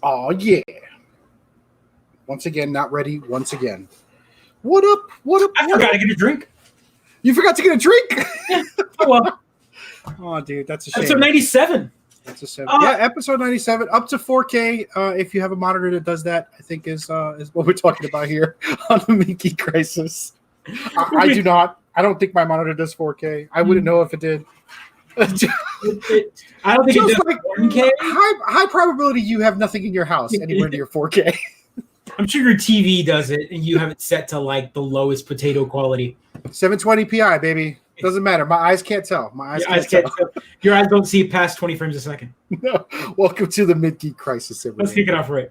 Oh, yeah. Once again, not ready. Once again. What up? What up? I forgot to get a drink. You forgot to get a drink? Yeah. Oh, well. Oh, dude, that's a shame. Episode 97. That's a 7. Yeah, episode 97, up to 4K. If you have a monitor that does that, I think is what we're talking about here on the Mid-Geek Crisis. I do not. I don't think my monitor does 4K. I wouldn't know if it did. I don't think it does like 1K. High probability you have nothing in your house anywhere near 4K. I'm sure your TV does it, and you have it set to like the lowest potato quality. 720 Pi, baby. Doesn't matter. My eyes can't tell. My eyes can't tell. Your eyes don't see past 20 frames a second. No. Welcome to the Mid-Geek Crisis, everybody. Let's kick it off right.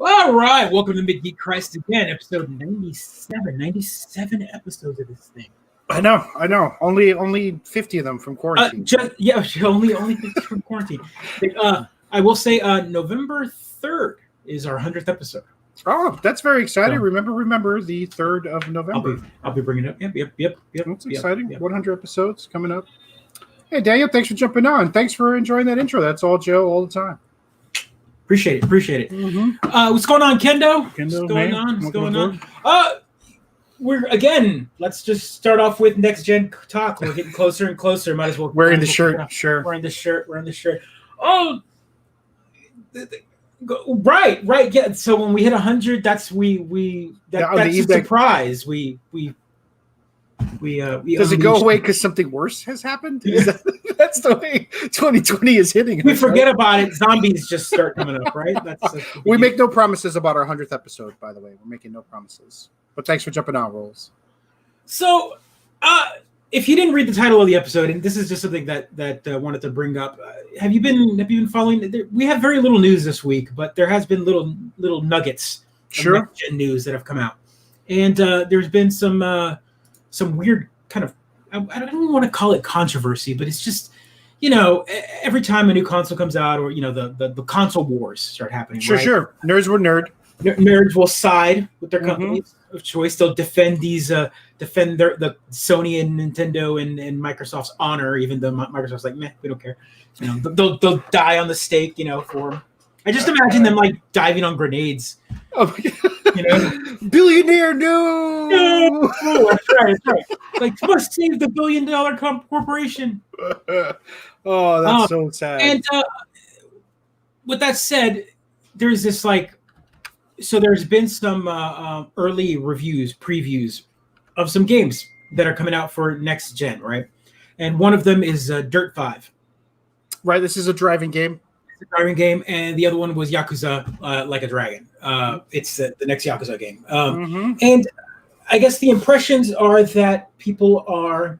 All right, welcome to Mid-Geek Crisis again, episode 97. 97 episodes of this thing. I know. Only 50 of them from quarantine. Only 50 from quarantine. I will say November 3rd is our 100th episode. Oh, that's very exciting. So, remember the 3rd of November. I'll be bringing it up. Yep. That's exciting. 100 episodes coming up. Hey, Daniel, thanks for jumping on. Thanks for enjoying that intro. That's all Joe all the time. Appreciate it. Mm-hmm. What's going on, Kendo? What's going on? Let's just start off with next gen talk. We're getting closer and closer. Might as well. Wearing the shirt. Sure. Wearing the shirt. Oh, right. Yeah. So when we hit 100, that's a surprise. We Does it go away because something worse has happened? That's the way 2020 is hitting. We forget about it. Zombies just start coming up, right? We make no promises about our 100th episode, by the way. We're making no promises. But thanks for jumping on, Rolls. So, if you didn't read the title of the episode, and this is just something that I wanted to bring up, have you been following? We have very little news this week, but there has been little nuggets of next-gen news that have come out, and there's been some weird kind of, I don't even want to call it controversy, but it's just, every time a new console comes out, or the console wars start happening. Sure. Nerds will nerd. Nerds will side with their companies of choice. They'll defend the Sony and Nintendo and Microsoft's honor, even though Microsoft's like, meh, we don't care. They'll die on the stake, for them. I just imagine them like diving on grenades. Oh my God. Billionaire, no, that's right. Like, must save the $1 billion corporation. Oh, that's so sad. And with that said, there's this there's been some early previews of some games that are coming out for next gen, right? And one of them is Dirt 5. Right, this is a driving game. Driving game, and the other one was Yakuza Like a Dragon. It's the next Yakuza game. And I guess the impressions are that people are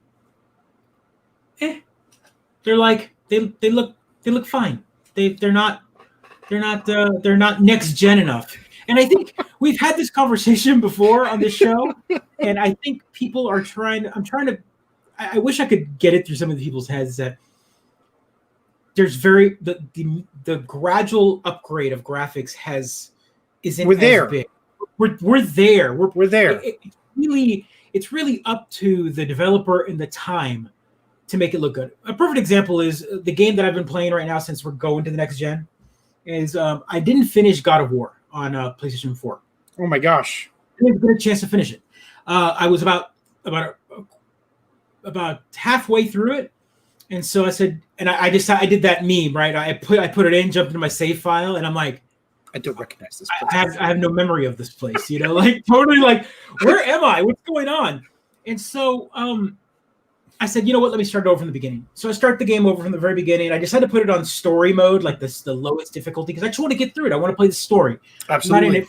they're like they look fine. They're not next gen enough. And I think we've had this conversation before on this show, and I think people are I wish I could get it through some of the people's heads that there's the gradual upgrade of graphics isn't we're there. As big. We're there. We're there. It's really up to the developer and the time to make it look good. A perfect example is the game that I've been playing right now since we're going to the next gen. Is I didn't finish God of War on PlayStation 4. Oh my gosh! I didn't get a chance to finish it. I was about halfway through it. And so I said, and I did that meme, right? I put it in, jumped into my save file, and I'm like, I don't recognize this place. I have no memory of this place, like totally like, where am I? What's going on? And so I said, you know what? Let me start over from the beginning. So I start the game over from the very beginning. I decided to put it on story mode, like the lowest difficulty, because I just want to get through it. I want to play the story. Absolutely. I'm not in it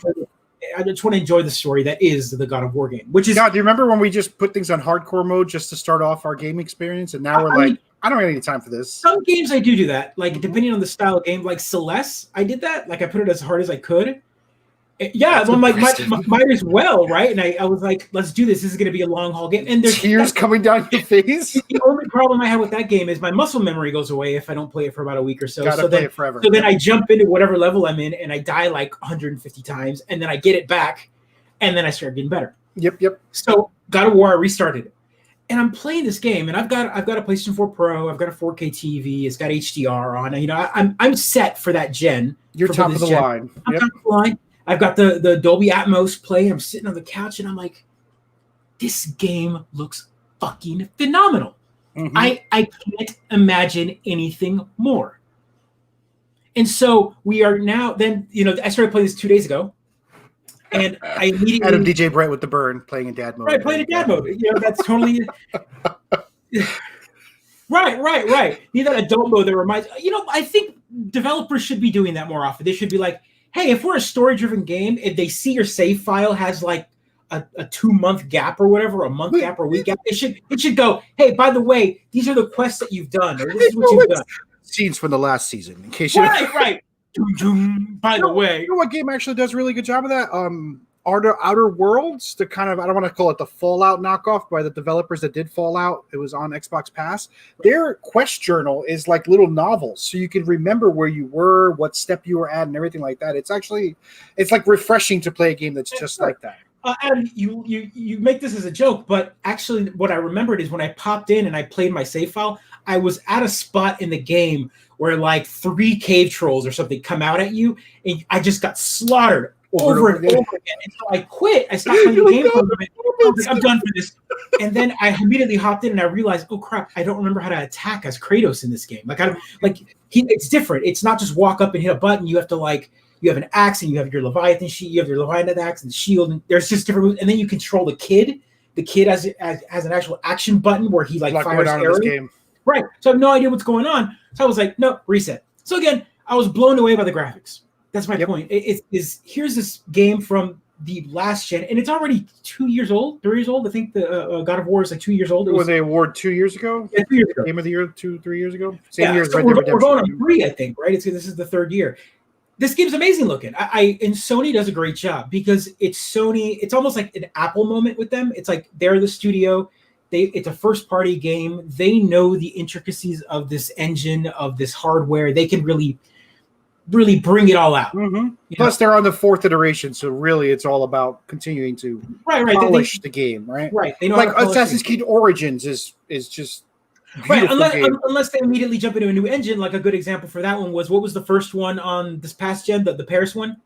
I just want to enjoy the story that is the God of War game. Which is, God, do you remember when we just put things on hardcore mode just to start off our gaming experience, and now we're like, I don't have any time for this. Some games I do that, like depending on the style of game. Like Celeste, I did that. Like I put it as hard as I could. Yeah, I'm like, might as well, right? And I was like, let's do this. This is going to be a long haul game. And there's tears coming down your face. The only problem I have with that game is my muscle memory goes away if I don't play it for about a week or so. Gotta play it forever. So then I jump into whatever level I'm in and I die like 150 times, and then I get it back, and then I start getting better. Yep. So God of War, I restarted it. And I'm playing this game, and I've got a PlayStation 4 Pro, I've got a 4K TV, it's got HDR on. You know, I'm set for that gen. You're top of the line. I'm top of the line. I've got the Dolby Atmos play. I'm sitting on the couch, and I'm like, this game looks fucking phenomenal. Mm-hmm. I can't imagine anything more. And so we are now. Then I started playing this 2 days ago. And I immediately Adam DJ Brett with the burn playing in dad mode. Right, playing in dad mode. That's totally right. Need that adult mode that reminds. I think developers should be doing that more often. They should be like, hey, if we're a story-driven game, if they see your save file has like a 2-month gap or whatever, a month gap or a week gap, it should go, hey, by the way, these are the quests that you've done, or this is what you've done. Scenes from the last season, in case you right. By the way, you know what game actually does a really good job of that? Outer Worlds, the kind of, I don't want to call it the Fallout knockoff by the developers that did Fallout. It was on Xbox Pass. Their quest journal is like little novels, so you can remember where you were, what step you were at, and everything like that. It's like refreshing to play a game that's just like that. And you make this as a joke, but actually what I remembered is when I popped in and I played my save file, I was at a spot in the game where like 3 cave trolls or something come out at you, and I just got slaughtered over and over again. And so I quit. I stopped playing the game for a minute. I'm done for this. And then I immediately hopped in and I realized, oh crap, I don't remember how to attack as Kratos in this game. It's different. It's not just walk up and hit a button. You have to you have an axe and you have your Leviathan shield. You have your Leviathan axe and shield. And there's just different moves. And then you control the kid. The kid has an actual action button where he fires arrows. Right. So I have no idea what's going on. So I was like, no, reset. So again, I was blown away by the graphics. That's my point. Here's this game from the last gen, and it's already 2 years old, 3 years old. I think the God of War is like 2 years old. Was they award 2 years ago? Yeah, 2 years ago. Game of the Year 3 years ago? Same year as Red Dead Redemption. We're going on 3, I think, right? This is the 3rd year. This game's amazing looking. And Sony does a great job because it's Sony. It's almost like an Apple moment with them. It's like they're the studio. It's a first-party game. They know the intricacies of this engine, of this hardware. They can really bring it all out. Mm-hmm. Plus, they're on the 4th iteration, so really, it's all about continuing to polish the game, right? Right. They know like Assassin's Creed Origins is just right. Unless they immediately jump into a new engine. Like a good example for that one was, what was the first one on this past gen? The Paris one.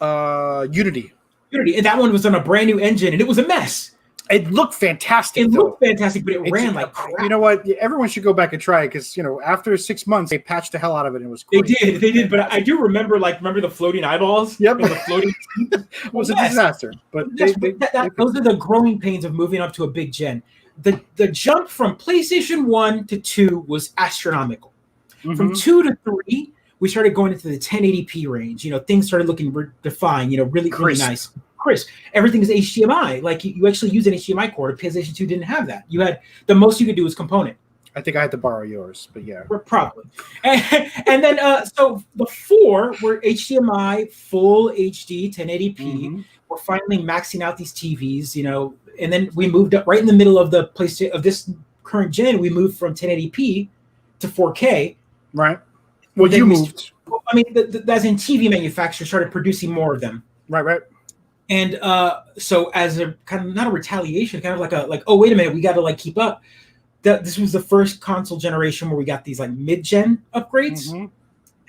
Unity, and that one was on a brand new engine, and it was a mess. It looked fantastic. But it ran like crap. You know what? Everyone should go back and try it because after 6 months they patched the hell out of it. And it was great. They did. But I do remember the floating eyeballs. Yep, the floating. It was a disaster. But those are the growing pains of moving up to a big gen. The jump from PlayStation 1 to 2 was astronomical. Mm-hmm. From 2 to 3, we started going into the 1080p range. Things started looking defined. Really nice. Crisp. Everything is HDMI. Like you actually use an HDMI cord. PlayStation 2 didn't have that. You had the most you could do was component. I think I had to borrow yours, but yeah, probably. And then so the 4 were HDMI, full HD, 1080p. Mm-hmm. We're finally maxing out these TVs, and then we moved up right in the middle of the PlayStation of this current gen. We moved from 1080p to 4K. Right. Well, you moved. As in TV manufacturers started producing more of them. Right. And so as a kind of not a retaliation, kind of like oh wait a minute, we got to keep up. This was the first console generation where we got these mid-gen upgrades, mm-hmm.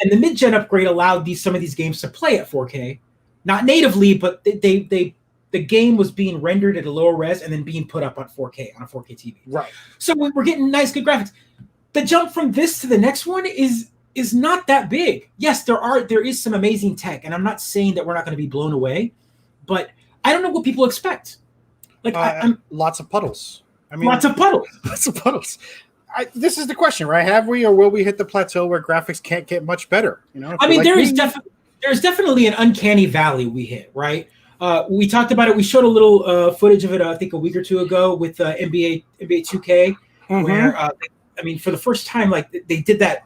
and the mid-gen upgrade allowed some of these games to play at 4K, not natively, but the game was being rendered at a lower res and then being put up on 4K on a 4K TV. Right. So we're getting nice, good graphics. The jump from this to the next one is not that big. Yes, there is some amazing tech, and I'm not saying that we're not going to be blown away. But I don't know what people expect. Lots of puddles. Lots of puddles. Lots of puddles. This is the question, right? Have we or will we hit the plateau where graphics can't get much better? There's definitely an uncanny valley we hit, right? We talked about it. We showed a little footage of it, I think, a week or two ago with NBA 2K, where for the first time, like they did that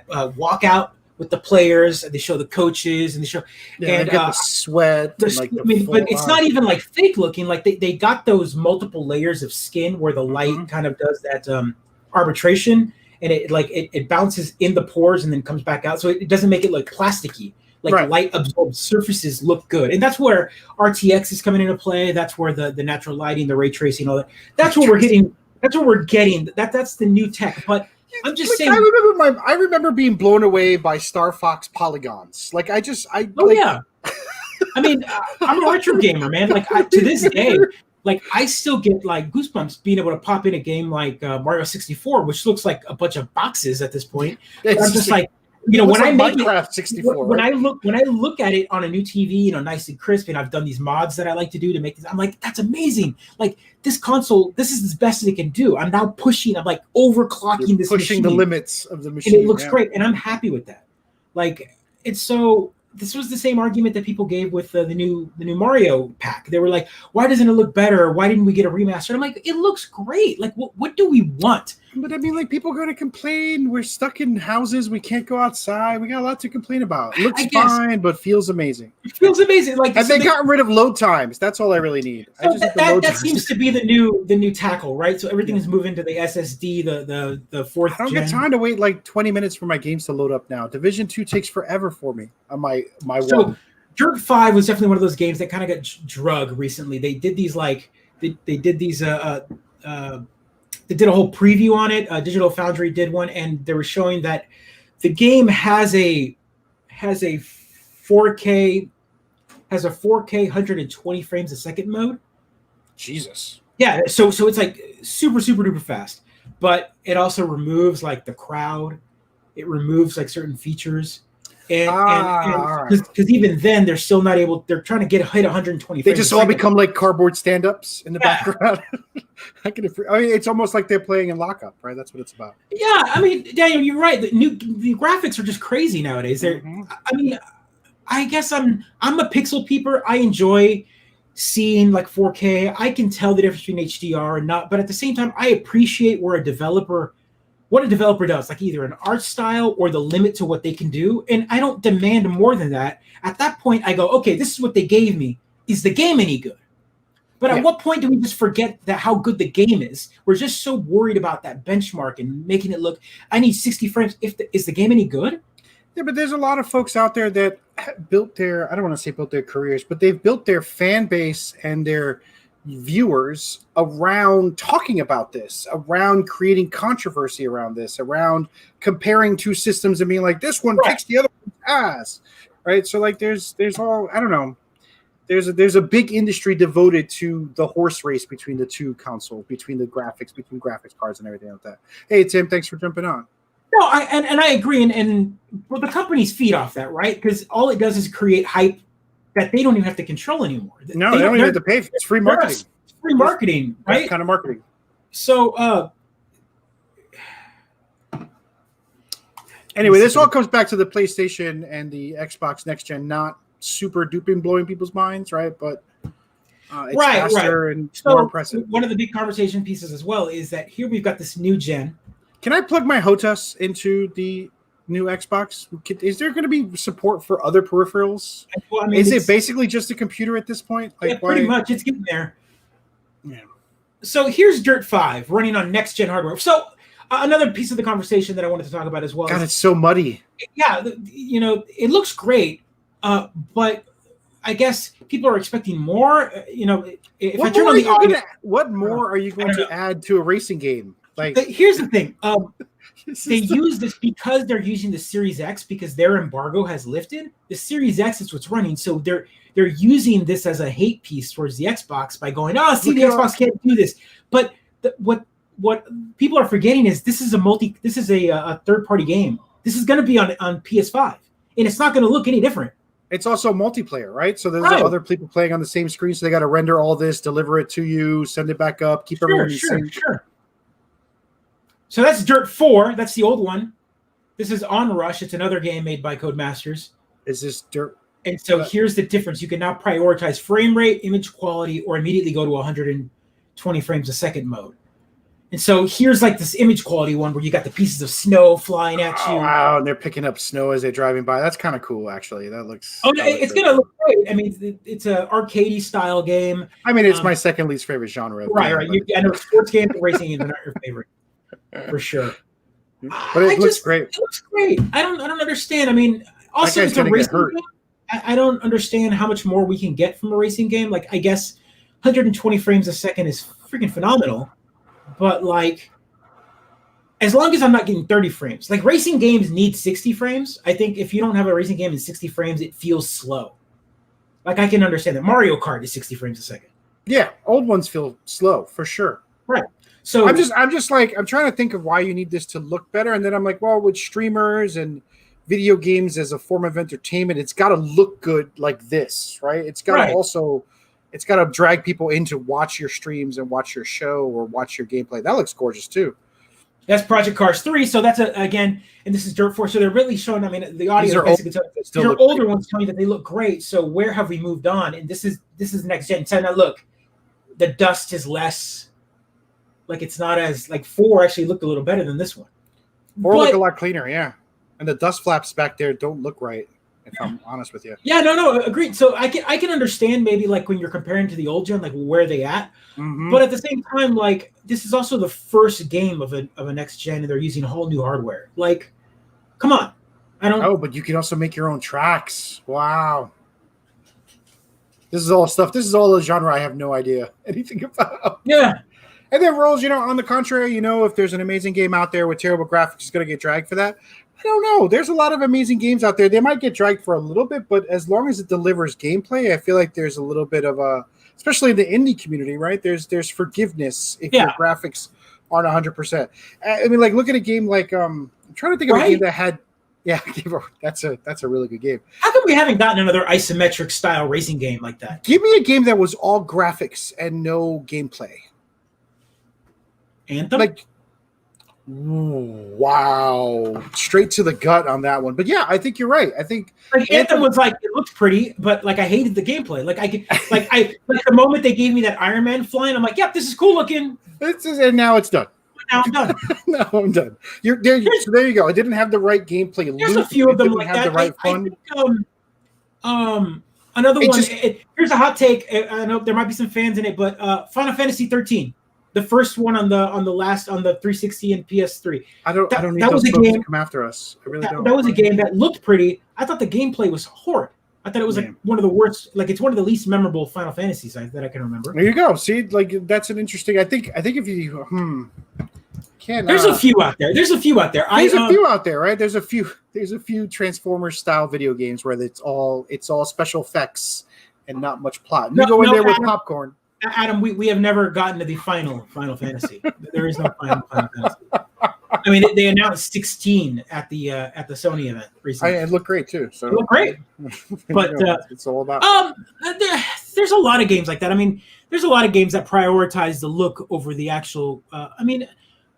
walkout with the players. They show the coaches and they show they get the sweat. But it's not even like fake looking. Like they got those multiple layers of skin where the light kind of does that arbitration, and it bounces in the pores and then comes back out, so it doesn't make it look plasticky. Like light absorbed surfaces look good, and that's where RTX is coming into play. That's where the natural lighting, the ray tracing, all that. That's what we're getting. That's what we're getting. That's the new tech. But I'm just saying. I remember being blown away by Star Fox polygons. Yeah. I mean, I'm a retro gamer, man. Like to this day, like I still get like goosebumps being able to pop in a game like Mario 64, which looks like a bunch of boxes at this point. I'm just like. When I make Minecraft 64, when I look at it on a new TV, nice and crisp, and I've done these mods that I like to do to make this, I'm like, that's amazing. Like this console, this is the best it can do. I'm now pushing, I'm like overclocking this pushing machine, the limits of the machine. And it looks great, and I'm happy with that. Like it's so. This was the same argument that people gave with the new Mario pack. They were like, "Why doesn't it look better? Why didn't we get a remaster?" And I'm like, "It looks great. Like, what do we want?" But I mean, like, people are going to complain. We're stuck in houses. We can't go outside. We got a lot to complain about. It looks fine, but feels amazing. It feels amazing. Like, and they got rid of load times. That's all I really need. So that seems to be the new tackle, right? So everything is moving to the SSD, the fourth. I don't get time to wait like 20 minutes for my games to load up now. Division 2 takes forever for me on my one. Dirt 5 was definitely one of those games that kind of got drug recently. They did these they did a whole preview on it. Digital Foundry did one, and they were showing that the game has a 4K 120 frames a second mode. Jesus. Yeah, so it's like super duper fast, but it also removes like the crowd. It removes like certain features. And because even then they're still not able. They're trying to hit 120. They just all become like cardboard stand-ups in the background. I mean, it's almost like they're playing in lockup, right? That's what it's about. Yeah, I mean, Daniel, you're right. The graphics are just crazy nowadays. I mean, I guess I'm a pixel peeper. I enjoy seeing like 4K. I can tell the difference between HDR and not, but at the same time, I appreciate what a developer does, like either an art style or the limit to what they can do. And I don't demand more than that. At that point, I go, okay, this is what they gave me. Is the game any good? But at what point do we just forget that how good the game is? We're just so worried about that benchmark and making it look, I need 60 frames. Is the game any good? Yeah, but there's a lot of folks out there that built their, I don't want to say built their careers, but they've built their fan base and their viewers around talking about this, around creating controversy around this, around comparing two systems and being like, this one kicks the other one's ass, right? So like there's all, I don't know, there's a big industry devoted to the horse race between the two consoles, between graphics cards and everything like that. Hey Tim, thanks for jumping on. No, I agree, and well, the companies feed off that, right? Because all it does is create hype that they don't even have to control anymore. No, they don't even have to pay. It's free marketing. It's free marketing, right? That kind of marketing. So, anyway, this all comes back to the PlayStation and the Xbox Next Gen, not super duper blowing people's minds, right? But it's faster and more impressive. One of the big conversation pieces as well is that here we've got this new gen. Can I plug my HOTAS into the new Xbox? Is there going to be support for other peripherals? Well, I mean, is it basically just a computer at this point? Like, pretty much. It's getting there. Yeah. So here's Dirt 5 running on next-gen hardware. So another piece of the conversation that I wanted to talk about as well. God, it's so muddy. Yeah, it looks great, but I guess people are expecting more. If I turn on the audio, what more are you going to add to a racing game? Like, here's the thing. They use this because they're using the Series X because their embargo has lifted. The Series X is what's running, so they're using this as a hate piece towards the Xbox by going, the Xbox can't do this. But what people are forgetting is this is a third-party game. This is going to be on PS5, and it's not going to look any different. It's also multiplayer, right? So there's other people playing on the same screen, so they got to render all this, deliver it to you, send it back up, keep everyone sync. Sure. So that's Dirt 4. That's the old one. This is Onrush. It's another game made by Codemasters. Is this Dirt? And so here's the difference. You can now prioritize frame rate, image quality, or immediately go to 120 frames a second mode. And so here's like this image quality one where you got the pieces of snow flying at you. Wow, and they're picking up snow as they're driving by. That's kind of cool, actually. That looks. Oh, it's going to look great. I mean, it's an arcadey style game. I mean, it's my second least favorite genre. Right. I know sports games and racing games are not your favorite, for sure. But it looks great. It looks great. I don't understand. I mean, also it's a racing game. I don't understand how much more we can get from a racing game. Like, I guess 120 frames a second is freaking phenomenal. But, like, as long as I'm not getting 30 frames. Like, racing games need 60 frames. I think if you don't have a racing game in 60 frames, it feels slow. Like, I can understand that. Mario Kart is 60 frames a second. Yeah, old ones feel slow, for sure. Right. So I'm just like, I'm trying to think of why you need this to look better. And then I'm like, well, with streamers and video games as a form of entertainment, it's got to look good like this, right? It's got to also... It's got to drag people in to watch your streams and watch your show or watch your gameplay. That looks gorgeous, too. That's Project Cars 3. So that's, again, and this is Dirt 4. So they're really showing, I mean, the audio is basically these are older ones telling you that they look great. So where have we moved on? And this is next gen. So now look, the dust is less, like it's not as, like 4 actually looked a little better than this one. 4 look a lot cleaner, yeah. And the dust flaps back there don't look right. If I'm honest with you. Yeah, no, agreed. So I can understand maybe like when you're comparing to the old gen, like where they at. Mm-hmm. But at the same time, like this is also the first game of a next gen, and they're using whole new hardware. Like, come on, I don't. Oh, but you can also make your own tracks. Wow. This is all stuff. This is all a genre I have no idea anything about. Yeah. And then Rolls, on the contrary, if there's an amazing game out there with terrible graphics, it's going to get dragged for that. I don't know. There's a lot of amazing games out there. They might get dragged for a little bit, but as long as it delivers gameplay, I feel like there's a little bit of especially in the indie community, right? There's forgiveness if your graphics aren't 100%. I mean, like look at a game like I'm trying to think of a game that had. Yeah, that's a really good game. How come we haven't gotten another isometric style racing game like that? Give me a game that was all graphics and no gameplay. Anthem? Like, wow, straight to the gut on that one. But yeah, I think you're right. I think like Anthem was like it looked pretty, but like I hated the gameplay. Like the moment they gave me that Iron Man flying, I'm like, yep, this is cool looking. And now it's done. Now I'm done. No, I'm done. You're there. So there you go. It didn't have the right gameplay. There's a few of them like that. I think, another one. Here's a hot take. I know there might be some fans in it, but Final Fantasy 13. The first one on the 360 and PS3. I don't need those folks to come after us. I really don't. That was a game that looked pretty. I thought the gameplay was horrid. I thought it was like one of the worst. Like it's one of the least memorable Final Fantasies that I can remember. There you go. See, like that's an interesting. I think if you There's a few out there. There's a few out there, right? There's a few Transformers style video games where it's all special effects and not much plot. You go in there with popcorn. Adam, we have never gotten to the Final Fantasy. There is no Final Fantasy. I mean, they announced 16 at the Sony event recently. It looked great too. So it looked great, but it's all about. There's a lot of games like that. I mean, there's a lot of games that prioritize the look over the actual. I mean,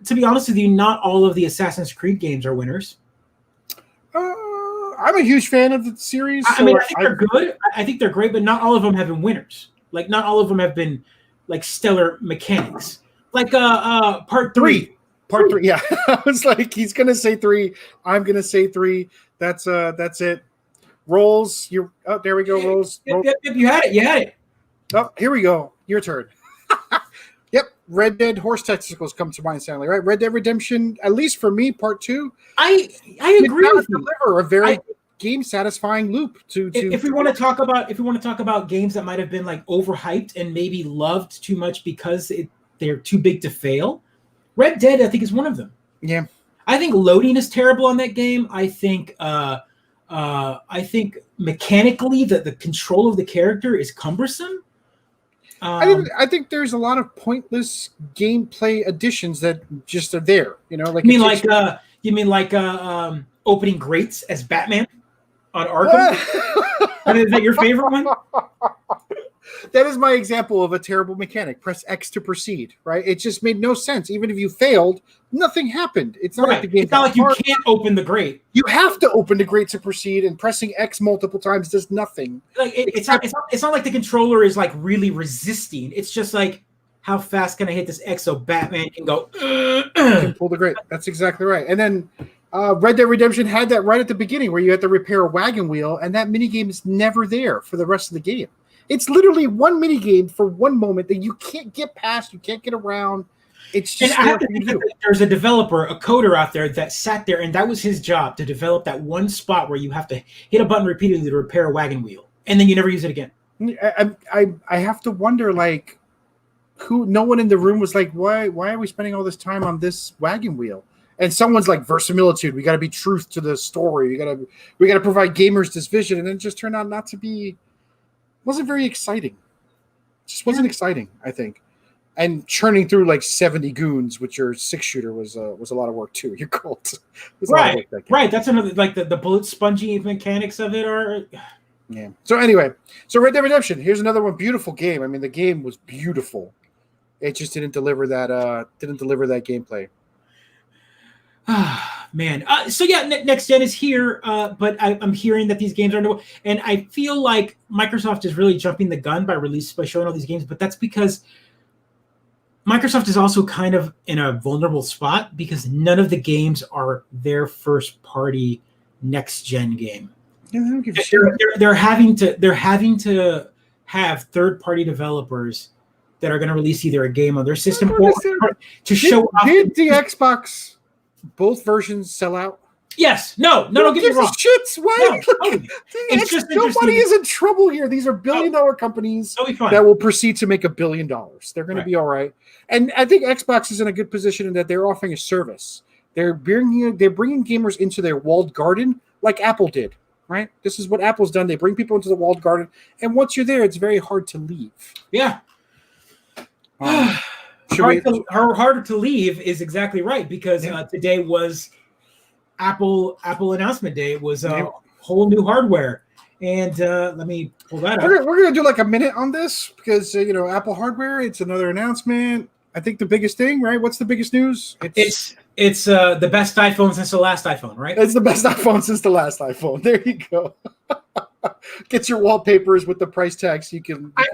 to be honest with you, not all of the Assassin's Creed games are winners. I'm a huge fan of the series. I mean, I think they're good. I think they're great, but not all of them have been winners. Like not all of them have been like stellar mechanics. Like part 3. Part 3, yeah. I was like, he's gonna say 3. I'm gonna say 3. That's it. Rolls. There we go. Rolls. Yep, you had it. Oh, here we go. Your turn. Yep. Red Dead horse testicles come to mind, Stanley. Right? Red Dead Redemption. At least for me, part 2. I agree with you. Deliver a very game satisfying loop to if we want to talk about games that might have been like overhyped and maybe loved too much because they're too big to fail. Red Dead, I think, is one of them. Yeah, I think loading is terrible on that game. I think mechanically the control of the character is cumbersome. I think there's a lot of pointless gameplay additions that just are there. Like you mean like opening grates as Batman on Arkham? Is that your favorite one? That is my example of a terrible mechanic. Press X to proceed, right? It just made no sense. Even if you failed, nothing happened. It's not like the game. It's not like you can't open the grate. You have to open the grate to proceed, and pressing X multiple times does nothing. Like it's not like the controller is like really resisting. It's just like, how fast can I hit this X so Batman can go can pull the grate. That's exactly right. And then Red Dead Redemption had that right at the beginning where you had to repair a wagon wheel, and that minigame is never there for the rest of the game. It's literally one minigame for one moment that you can't get past, you can't get around. It's just and I have to think that there's a developer, a coder out there that sat there, and that was his job, to develop that one spot where you have to hit a button repeatedly to repair a wagon wheel, and then you never use it again. I have to wonder, like, no one in the room was like, why are we spending all this time on this wagon wheel? And someone's like, verisimilitude, we got to be truth to the story, we got to provide gamers this vision, and then it just turned out not to be. Wasn't very exciting. Just wasn't exciting, I think. And churning through like 70 goons with your 6-shooter was a lot of work too. You're cold. Right. That's another, like the bullet spongy mechanics of it are. Yeah. So anyway, Red Dead Redemption. Here's another one. Beautiful game. I mean, the game was beautiful. It just didn't deliver that gameplay. Man. So yeah, next gen is here, but I'm hearing that these games are no, and I feel like Microsoft is really jumping the gun by showing all these games, but that's because Microsoft is also kind of in a vulnerable spot because none of the games are their first party next gen game. Yeah, they're having to have third party developers that are going to release either a game on their system or to show off. Did the Xbox both versions sell out? Yes. No, don't get me wrong. Shits. Why? No, it's just nobody is in trouble here. These are billion-dollar companies that will proceed to make $1 billion. They're going to be all right. And I think Xbox is in a good position in that they're offering a service. They're bringing gamers into their walled garden like Apple did, right? This is what Apple's done. They bring people into the walled garden, and once you're there, it's very hard to leave. Yeah. Harder to leave is exactly right, because today was Apple announcement day. It was whole new hardware, and let me pull that up. We're gonna do like a minute on this because Apple hardware. It's another announcement. I think the biggest thing, right? What's the biggest news? It's the best iPhone since the last iPhone, right? It's the best iPhone since the last iPhone. There you go. Get your wallpapers with the price tags.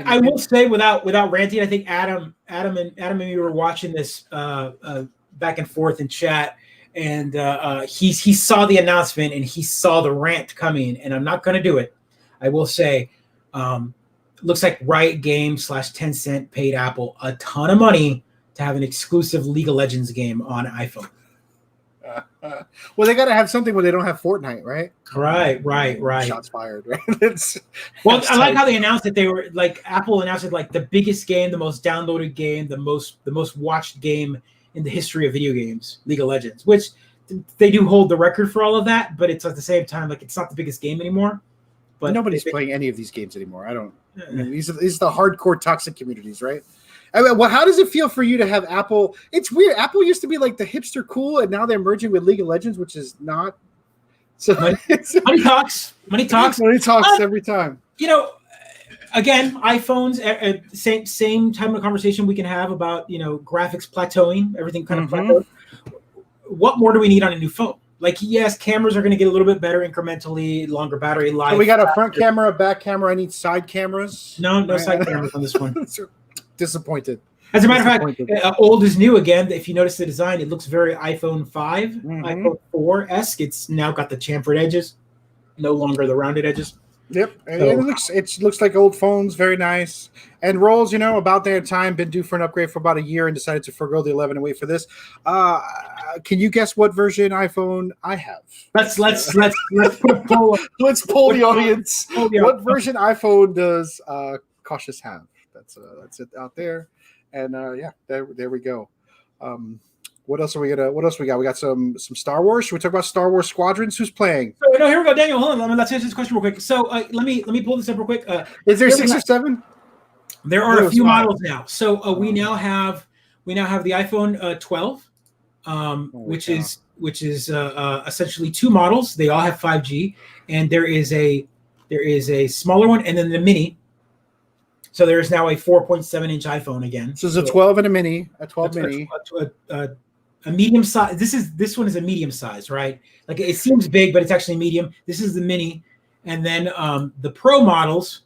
I will say without ranting, I think Adam and me were watching this back and forth in chat, and he saw the announcement and he saw the rant coming, and I'm not going to do it. I will say, looks like Riot Games / Tencent paid Apple a ton of money to have an exclusive League of Legends game on iPhone. Well, they got to have something where they don't have Fortnite, right? Right. Shots fired, right? I like how they announced that they were like Apple announced it like the biggest game, the most downloaded game, the most watched game in the history of video games, League of Legends, which they do hold the record for all of that, but it's at the same time like it's not the biggest game anymore. But nobody's playing any of these games anymore. I mean, these are the hardcore toxic communities, right? I mean, well, how does it feel for you to have Apple? It's weird. Apple used to be like the hipster cool, and now they're merging with League of Legends, which is not. So money talks. Money talks every time. Again, iPhones. Same type of conversation we can have about graphics plateauing, everything kind of plateaued. What more do we need on a new phone? Like, yes, cameras are going to get a little bit better incrementally, longer battery life. So we got a front camera, a back camera. I need side cameras. No side cameras on this one. Disappointed. As a matter of fact, old is new again. If you notice the design, it looks very iPhone 5, iPhone 4-esque. It's now got the chamfered edges, no longer the rounded edges. Yep, it looks like old phones. Very nice. And Rolls, about their time, been due for an upgrade for about a year, and decided to forgo the 11 and wait for this. Can you guess what version iPhone I have? Let's put a poll up. Let's poll the audience. What version iPhone does Cautious have? That's it out there, and there we go. What else we got? We got some Star Wars. Should we talk about Star Wars Squadrons? Who's playing? No, here we go, Daniel. Hold on, let's answer this question real quick. So let me pull this up real quick. Is there 6 or 7? There are a few models now. So we now have the iPhone 12, which is essentially 2 models. They all have 5G, and there is a smaller one, and then the mini. So there's now a 4.7-inch iPhone again. So there's a 12 and a mini, a 12 mini. A medium size. This one is a medium size, right? Like it seems big, but it's actually medium. This is the mini, and then the Pro models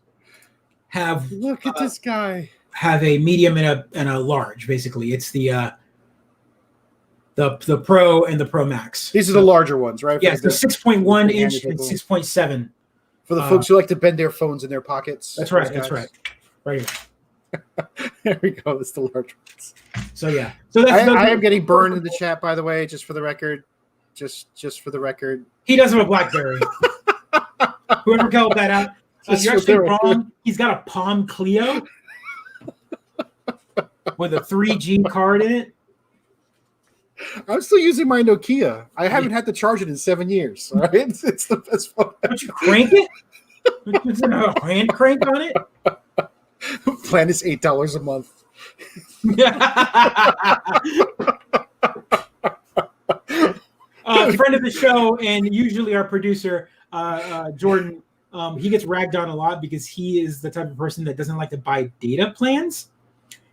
have look at this guy have a medium and a large. Basically, it's the Pro and the Pro Max. These are the larger ones, right? Yes, the 6.1 inch and 6.7 for the folks who like to bend their phones in their pockets. That's right. That's right. Right here. There we go. It's the large ones. So yeah. So I am getting burned in the chat, by the way, just for the record. Just for the record. He does have a BlackBerry. Whoever called that out, you're actually wrong. He's got a Palm Clio with a 3G card in it. I'm still using my Nokia. I haven't had to charge it in 7 years. All right, it's the best phone. Don't you crank it? Is there a hand crank on it? Plan is $8 a month. Friend of the show and usually our producer, Jordan, he gets ragged on a lot because he is the type of person that doesn't like to buy data plans.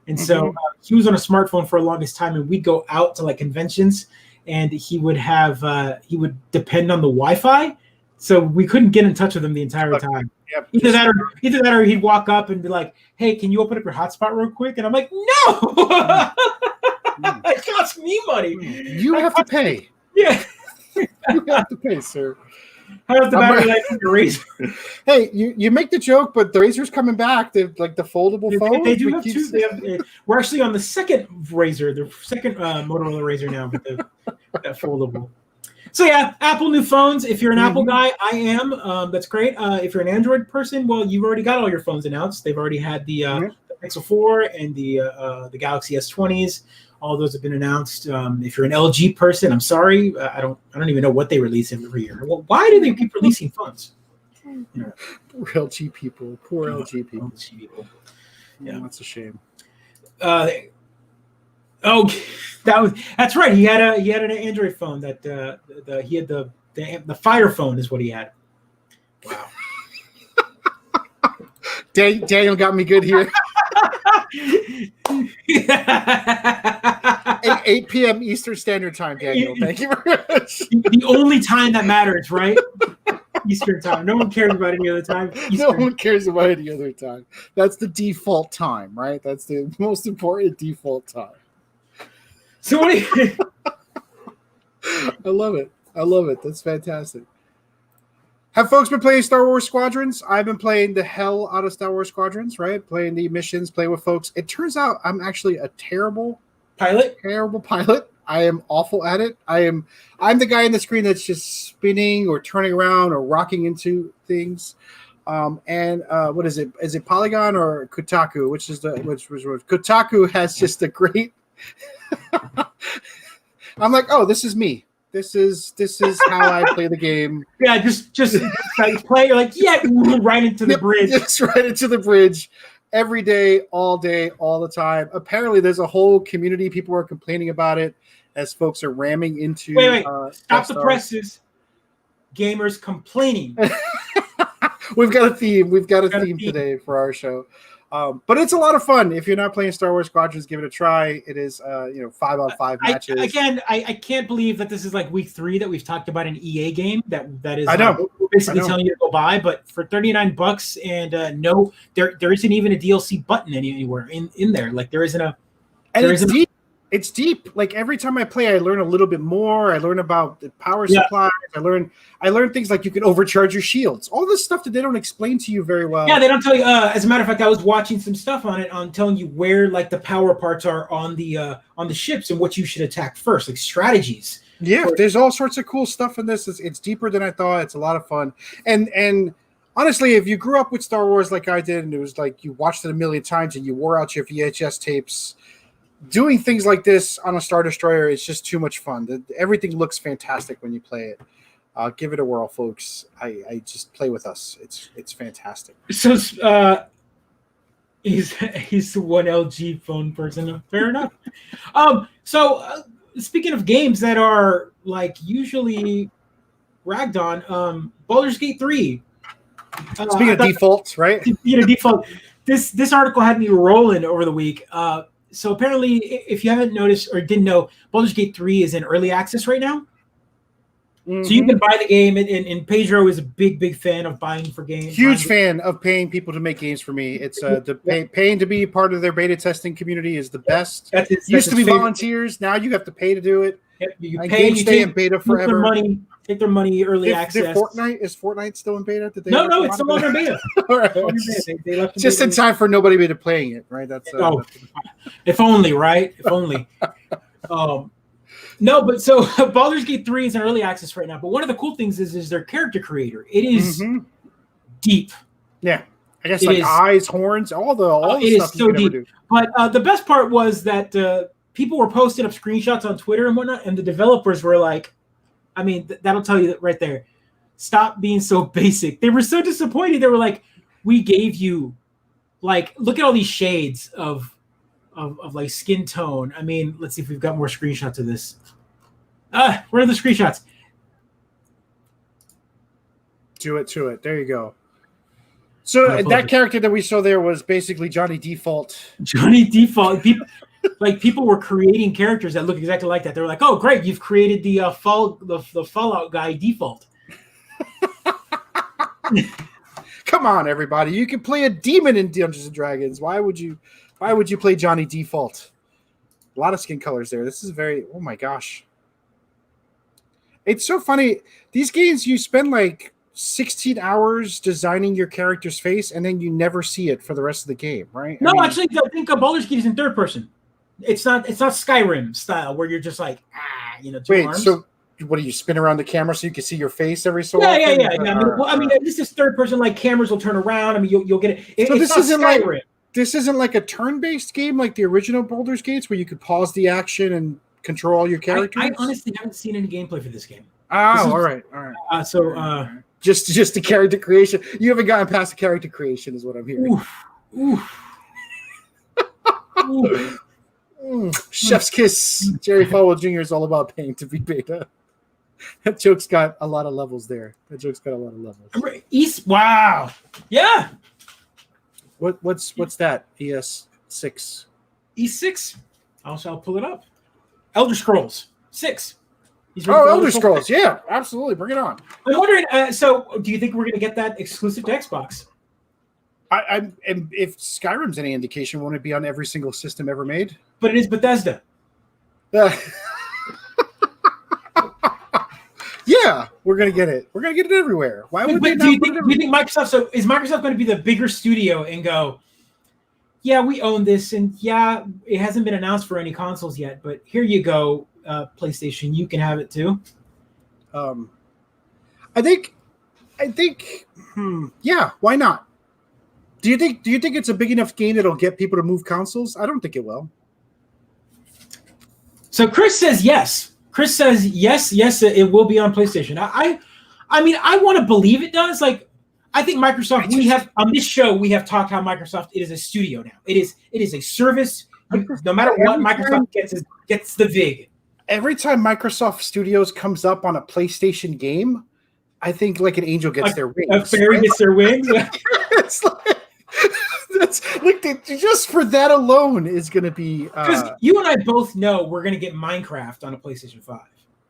And so he was on a smartphone for the longest time, and we'd go out to like conventions, and he would depend on the Wi-Fi, so we couldn't get in touch with him the entire time. Yep. Either that or he'd walk up and be like, "Hey, can you open up your hotspot real quick?" And I'm like, "No, it costs me money. You have to pay. Yeah, you have to pay, sir." How about the battery life of your Razor? Hey, you make the joke, but the Razor's coming back. They're like the foldable phone. They do have two. We're actually on the second Razor, the second Motorola Razor now with that foldable. So yeah, Apple new phones. If you're an Apple guy, I am. That's great. If you're an Android person, well, you've already got all your phones announced. They've already had the Pixel 4 and the Galaxy S20s. All those have been announced. If you're an LG person, I'm sorry, I don't even know what they release every year. Well, why do they keep releasing phones? Poor LG people. Poor LG people. Yeah, that's a shame. That's right. He had an Android phone that he had the Fire phone is what he had. Wow. Daniel got me good here. 8 p.m. Eastern Standard Time, Daniel. Thank you very much. The only time that matters, right? Eastern time. No one cares about any other time. No one cares about any other time. That's the default time, right? That's the most important default time. So what do you I love it. That's fantastic. Have folks been playing Star Wars Squadrons? I've been playing the hell out of Star Wars Squadrons, right? Playing the missions, playing with folks. It turns out I'm actually a terrible pilot. I am awful at it. I'm the guy on the screen that's just spinning or turning around or rocking into things. What is it? Is it Polygon or Kotaku? Which Kotaku has just a great. I'm like, oh, this is me. This is how I play the game. Yeah, just like play. You're like, yeah, right into the bridge. Just right into the bridge. Every day, all the time. Apparently, there's a whole community. People are complaining about it as folks are ramming into. Wait! Stop the presses. Gamers complaining. We've got a theme. We've got a theme today for our show. But it's a lot of fun. If you're not playing Star Wars Squadrons, give it a try. It is 5-on-5 matches. I can't believe that this is like week 3 that we've talked about an EA game that is I know. Basically telling you to go buy, but for $39 and no, there isn't even a DLC button anywhere in there. Like there isn't a. And there isn't deep. It's deep. Like every time I play, I learn a little bit more. I learn about the power supplies. I learn things like you can overcharge your shields. All this stuff that they don't explain to you very well. Yeah, they don't tell you. As a matter of fact, I was watching some stuff on it on telling you where like the power parts are on the ships and what you should attack first, like strategies. Yeah, there's all sorts of cool stuff in this. It's deeper than I thought. It's a lot of fun. And honestly, if you grew up with Star Wars like I did, and it was like you watched it a million times and you wore out your VHS tapes. Doing things like this on a Star Destroyer is just too much fun. Everything looks fantastic when you play it. Give it a whirl, folks. I just play with us. It's fantastic. So he's one LG phone person. Fair enough. Speaking of games that are like usually ragged on, Baldur's Gate 3. Speaking of defaults, right? Default. this article had me rolling over the week. So apparently, if you haven't noticed or didn't know, Baldur's Gate 3 is in early access right now. Mm-hmm. So you can buy the game, and Pedro is a big fan of buying for games. Huge fan of paying people to make games for me. It's paying to be part of their beta testing community is the best. Used to be volunteers. Now you have to pay to do it. Yep, you pay. You stay in beta forever. Take their money early access. Is Fortnite still in beta? No, it's still under beta. All right. They left just in time for nobody beta playing it, right? That's if only, right? If only. No, but so Baldur's Gate 3 is in early access right now. But one of the cool things is their character creator. It is deep. Yeah, I guess eyes, horns, all the stuff is so deep. Do. But the best part was that people were posting up screenshots on Twitter and whatnot, and the developers were like, I mean, that'll tell you that right there. Stop being so basic. They were so disappointed. They were like, we gave you, like, look at all these shades of like skin tone. I mean, let's see if we've got more screenshots of this. Where are the screenshots? To it. There you go. So that character that we saw there was basically Johnny Default. Johnny Default. People were creating characters that look exactly like that. They were like, "Oh, great! You've created the Fallout guy Default." Come on, everybody! You can play a demon in Dungeons and Dragons. Why would you play Johnny Default? A lot of skin colors there. This is oh my gosh! It's so funny. These games, you spend like 16 hours designing your character's face, and then you never see it for the rest of the game, right? No, actually, I think Baldur's Gate is in third person. It's not Skyrim style where you're just like two arms. So what do you spin around the camera so you can see your face every so often? Yeah. I mean, this is third person. Like cameras will turn around. I mean, you'll get it. So this isn't Skyrim. This isn't like a turn-based game like the original Baldur's Gates where you could pause the action and control all your characters. I honestly haven't seen any gameplay for this game. All right. Just the character creation. You haven't gotten past the character creation, is what I'm hearing. Oof. Chef's kiss. Jerry Falwell Jr. is all about paying to be beta. That joke's got a lot of levels there. Wow. Yeah. What's that? ES6. E6. I'll pull it up. Elder Scrolls 6. Elder Scrolls. Yeah, absolutely. Bring it on. I'm wondering. So, do you think we're going to get that exclusive to Xbox? And if Skyrim's any indication, won't it be on every single system ever made? But it is Bethesda. Yeah, we're gonna get it. We're gonna get it everywhere. Why would they not? Do you think Microsoft? So is Microsoft going to be the bigger studio and go? Yeah, we own this, and yeah, it hasn't been announced for any consoles yet, but here you go, PlayStation. You can have it too. I think. Yeah, why not? Do you think it's a big enough game that'll get people to move consoles? I don't think it will. So Chris says yes. Chris says yes, it will be on PlayStation. I mean, I want to believe it does. Like, I think Microsoft. We have on this show we have talked how Microsoft it is a studio now. It is a service. No matter what Microsoft gets the VIG. Every time Microsoft Studios comes up on a PlayStation game, I think like an angel gets their wings. A fairy gets their wings. It's like. That's like just for that alone is going to be because you and I both know we're going to get Minecraft on a PlayStation 5.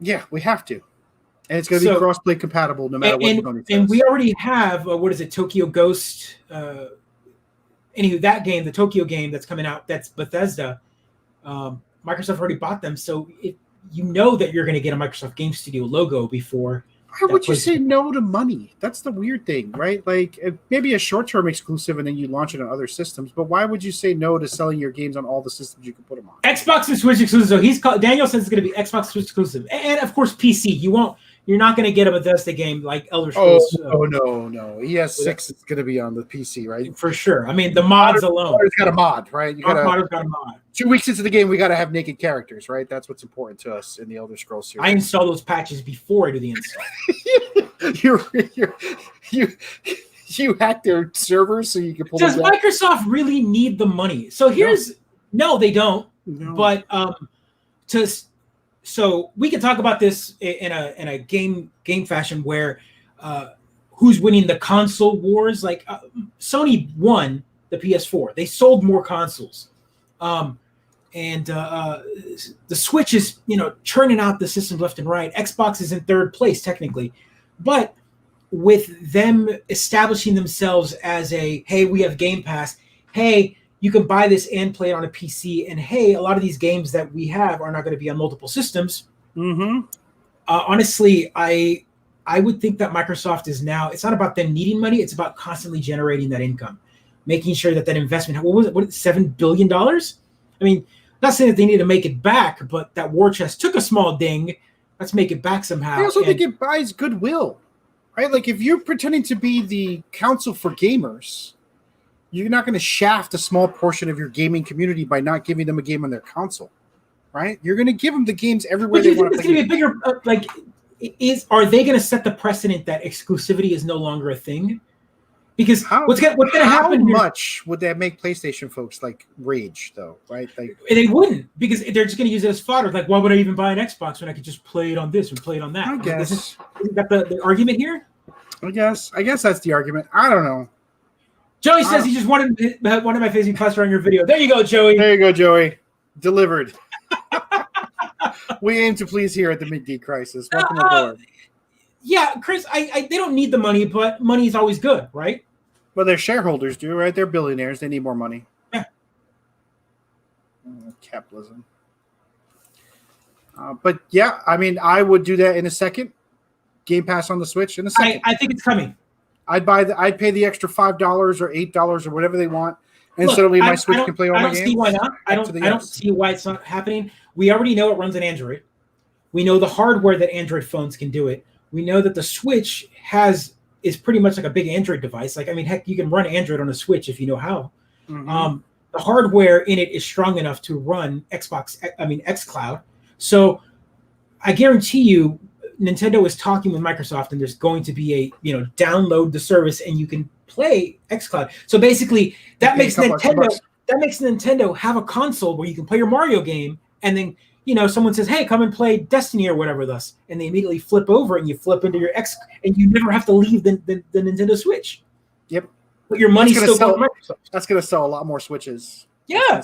Yeah, we have to, and it's going to be cross-play compatible no matter what Sony says. And we already have Tokyo Ghost. Anywho, that game, the Tokyo game that's coming out, that's Bethesda. Microsoft already bought them, so you know that you're going to get a Microsoft Game Studio logo before. Why would you say no to money? That's the weird thing, right? Like maybe a short-term exclusive and then you launch it on other systems. But why would you say no to selling your games on all the systems you can put them on? Xbox and Switch exclusive. So Daniel says it's going to be Xbox Switch exclusive, and of course PC. You're not going to get a Bethesda game like Elder Scrolls. Oh no. ES6 is going to be on the PC, right? For sure. I mean, the mods alone. It's got a mod, right? Modder's got a mod. 2 weeks into the game, we got to have naked characters, right? That's what's important to us in the Elder Scrolls series. I install those patches before I do the install. You hack their servers so you can pull. Does Microsoft really need the money? So no, they don't. No. But so we can talk about this in a game fashion where who's winning the console wars. Like Sony won the PS4. They sold more consoles. And the Switch is, churning out the systems left and right. Xbox is in third place technically, but with them establishing themselves as hey, we have Game Pass. Hey, you can buy this and play it on a PC. And hey, a lot of these games that we have are not going to be on multiple systems. Mm-hmm. Honestly, I would think that Microsoft is now. It's not about them needing money. It's about constantly generating that income, making sure that investment. What was it? $7 billion? I mean. Not saying that they need to make it back, but that war chest took a small ding. Let's make it back somehow. I also think it buys goodwill, right? Like if you're pretending to be the council for gamers, you're not going to shaft a small portion of your gaming community by not giving them a game on their console, right? You're going to give them the games everywhere they want to play. It's going to be a bigger, are they going to set the precedent that exclusivity is no longer a thing? Because what's going to happen? How much would that make PlayStation folks rage though? Right? They wouldn't, because they're just going to use it as fodder. Like, why would I even buy an Xbox when I could just play it on this and play it on that? I guess. Isn't that the argument here? I guess that's the argument. I don't know. Joey says he just wanted one of my faces plastered on your video. There you go, Joey. There you go, Joey. Delivered. We aim to please here at the Mid-Geek Crisis. Welcome aboard. Yeah, Chris, they don't need the money, but money is always good, right? Well, their shareholders do, right? They're billionaires. They need more money. Yeah. Capitalism. But yeah, I mean, I would do that in a second. Game Pass on the Switch in a second. I think it's coming. I'd pay the extra $5 or $8 or whatever they want, and suddenly my Switch can play all my games. I don't see why not. I don't see why it's not happening. We already know it runs on Android. We know the hardware that Android phones can do it. We know that the Switch is pretty much like a big Android device. Like, I mean, heck, you can run Android on a Switch if you know how. Mm-hmm. The hardware in it is strong enough to run xCloud. So I guarantee you, Nintendo is talking with Microsoft, and there's going to be download the service and you can play xCloud. So basically, that makes Nintendo have a console where you can play your Mario game, and then someone says, "Hey, come and play Destiny or whatever," and they immediately flip over and you flip into your and you never have to leave the Nintendo Switch. Yep. But your money's still going to Microsoft. That's going to sell a lot more Switches. Yeah.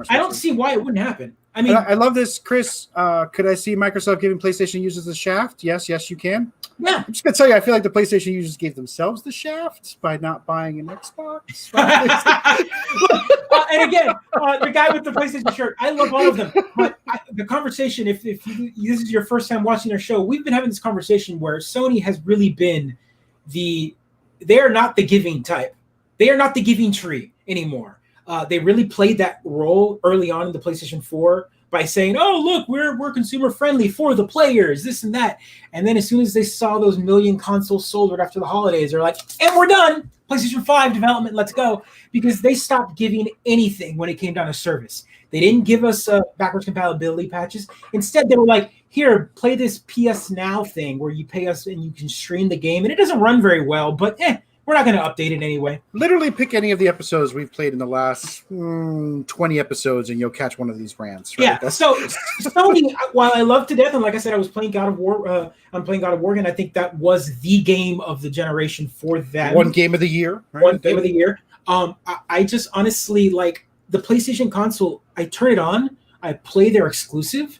I don't see why it wouldn't happen. I mean, I love this, Chris. Could I see Microsoft giving PlayStation users the shaft? Yes, you can. Yeah. I'm just going to tell you, I feel like the PlayStation users gave themselves the shaft by not buying an Xbox. And again, the guy with the PlayStation shirt, I love all of them. But the conversation, if this is your first time watching our show, we've been having this conversation where Sony has really been they are not the giving type. They are not the giving tree anymore. They really played that role early on in the PlayStation 4 by saying, "Oh, look, we're consumer friendly for the players, this and that." And then as soon as they saw those million consoles sold right after the holidays, they're like, "And we're done. PlayStation 5 development, let's go." Because they stopped giving anything when it came down to service. They didn't give us backwards compatibility patches. Instead, they were like, "Here, play this PS Now thing where you pay us and you can stream the game, and it doesn't run very well, but we're not going to update it anyway." Literally pick any of the episodes we've played in the last 20 episodes and you'll catch one of these rants. Right? Yeah. So Sony, while I love to death, and like I said, I was playing God of War. I'm playing God of War, and I think that was the game of the generation for that. One game of the year. Right? One game of the year. I just honestly like the PlayStation console. I turn it on. I play their exclusive.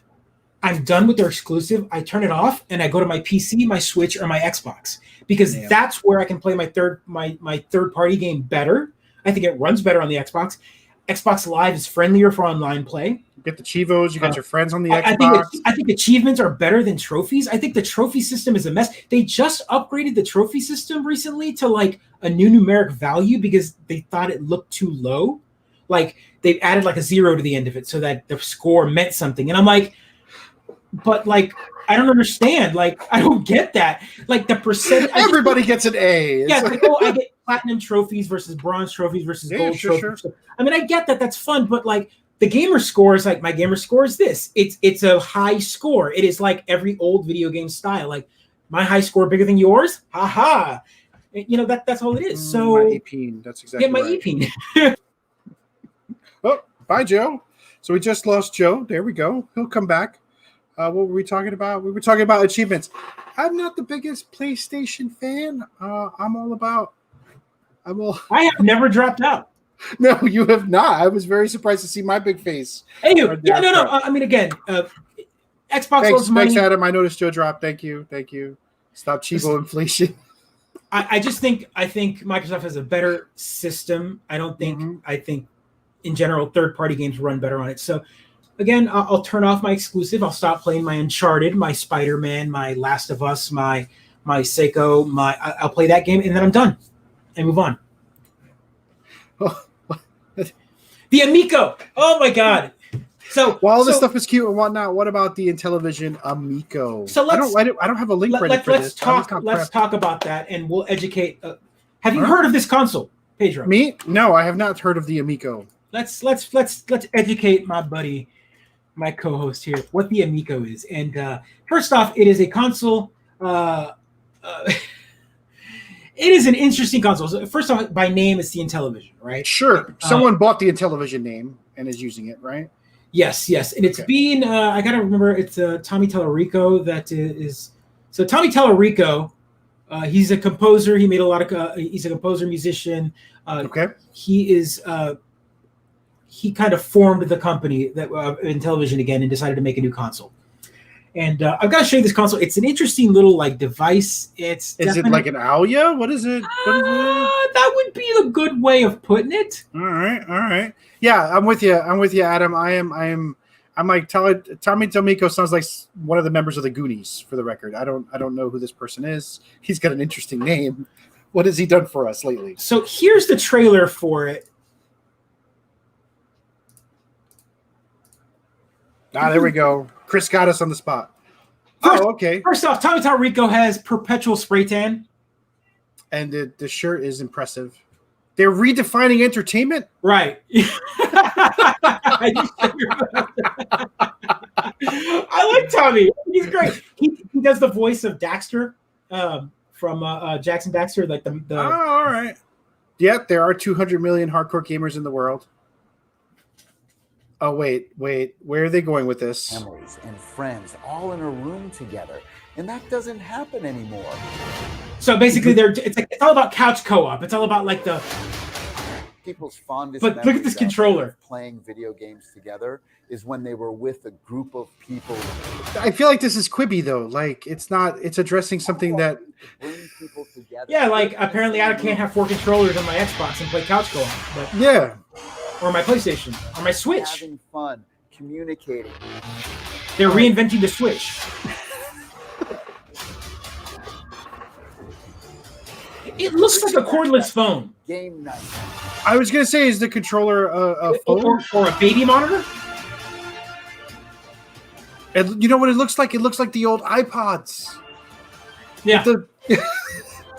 I'm done with their exclusive. I turn it off and I go to my PC, my Switch, or my Xbox, because that's where I can play my third party game better. I think it runs better on the Xbox. Xbox Live is friendlier for online play. You get the Chivos, you got your friends on the Xbox. I think achievements are better than trophies. I think the trophy system is a mess. They just upgraded the trophy system recently to like a new numeric value because they thought it looked too low. Like they added like a 0 to the end of it so that the score meant something. And I'm like, but like, I don't understand. Like, I don't get that. Like the percent. Everybody gets an A. Yeah, like, I get platinum trophies versus bronze trophies versus gold trophies. Sure. I mean, I get that. That's fun. But like the gamer score is like, my gamer score is this. It's a high score. It is like every old video game style. Like my high score bigger than yours. Ha. That's all it is. So my EP. That's exactly my right. EP. Oh, bye, Joe. So we just lost Joe. There we go. He'll come back. What were we talking about? We were talking about achievements. I'm not the biggest PlayStation fan. I have never dropped out. No, you have not. I was very surprised to see my big face. Hey, yeah, no. I mean, again, Xbox loves money. Thanks, Adam. I noticed Joe drop. Thank you. Stop cheapo inflation. I think Microsoft has a better system. I think in general third-party games run better on it. So again, I'll turn off my exclusive. I'll stop playing my Uncharted, my Spider-Man, my Last of Us, my Seiko. I'll play that game and then I'm done and move on. The Amico. Oh my god. So while this stuff is cute and whatnot, what about the Intellivision Amico? So I don't have a link ready for this. Let's talk about that, and we'll educate. Have you heard of this console, Pedro? Me? No, I have not heard of the Amico. Let's educate my buddy, my co-host here, what the Amico is. And first off, it is a console. It is an interesting console. So first off, by name, it's the Intellivision, right? Sure. Someone bought the Intellivision name and is using it, right? Yes. And it's been, I got to remember, it's Tommy Tallarico that is. So Tommy Tallarico, he's a composer. He made a lot of, he's a composer, musician. He is, he kind of formed the company that Intellivision again and decided to make a new console. And I've got to show you this console. It's an interesting little device. Is it like an Aoya? What is it? That would be a good way of putting it. All right. Yeah, I'm with you, Adam. I'm like Tommy Tomiko sounds like one of the members of the Goonies. For the record, I don't know who this person is. He's got an interesting name. What has he done for us lately? So here's the trailer for it. There we go. Chris got us on the spot. Okay. First off, Tommy Tallarico has perpetual spray tan. And the shirt is impressive. They're redefining entertainment? Right. I like Tommy. He's great. He does the voice of Daxter from Jackson Daxter. Like the Oh, all right. Yep, there are 200 million hardcore gamers in the world. Oh, wait. Where are they going with this? Families and friends all in a room together. And that doesn't happen anymore. So basically, it's all about couch co-op. It's all about the people's fondest. But look at this controller. Playing video games together is when they were with a group of people. I feel like this is Quibi though. It's not. It's addressing something that. Bring people together. Yeah, apparently I can't have 4 controllers on my Xbox and play couch co-op. But yeah. Or my PlayStation, or my Switch. Having fun, communicating. They're reinventing the Switch. It looks like a cordless phone. Game night. I was gonna say, is the controller a phone or a baby monitor? And you know what it looks like? It looks like the old iPods. Yeah,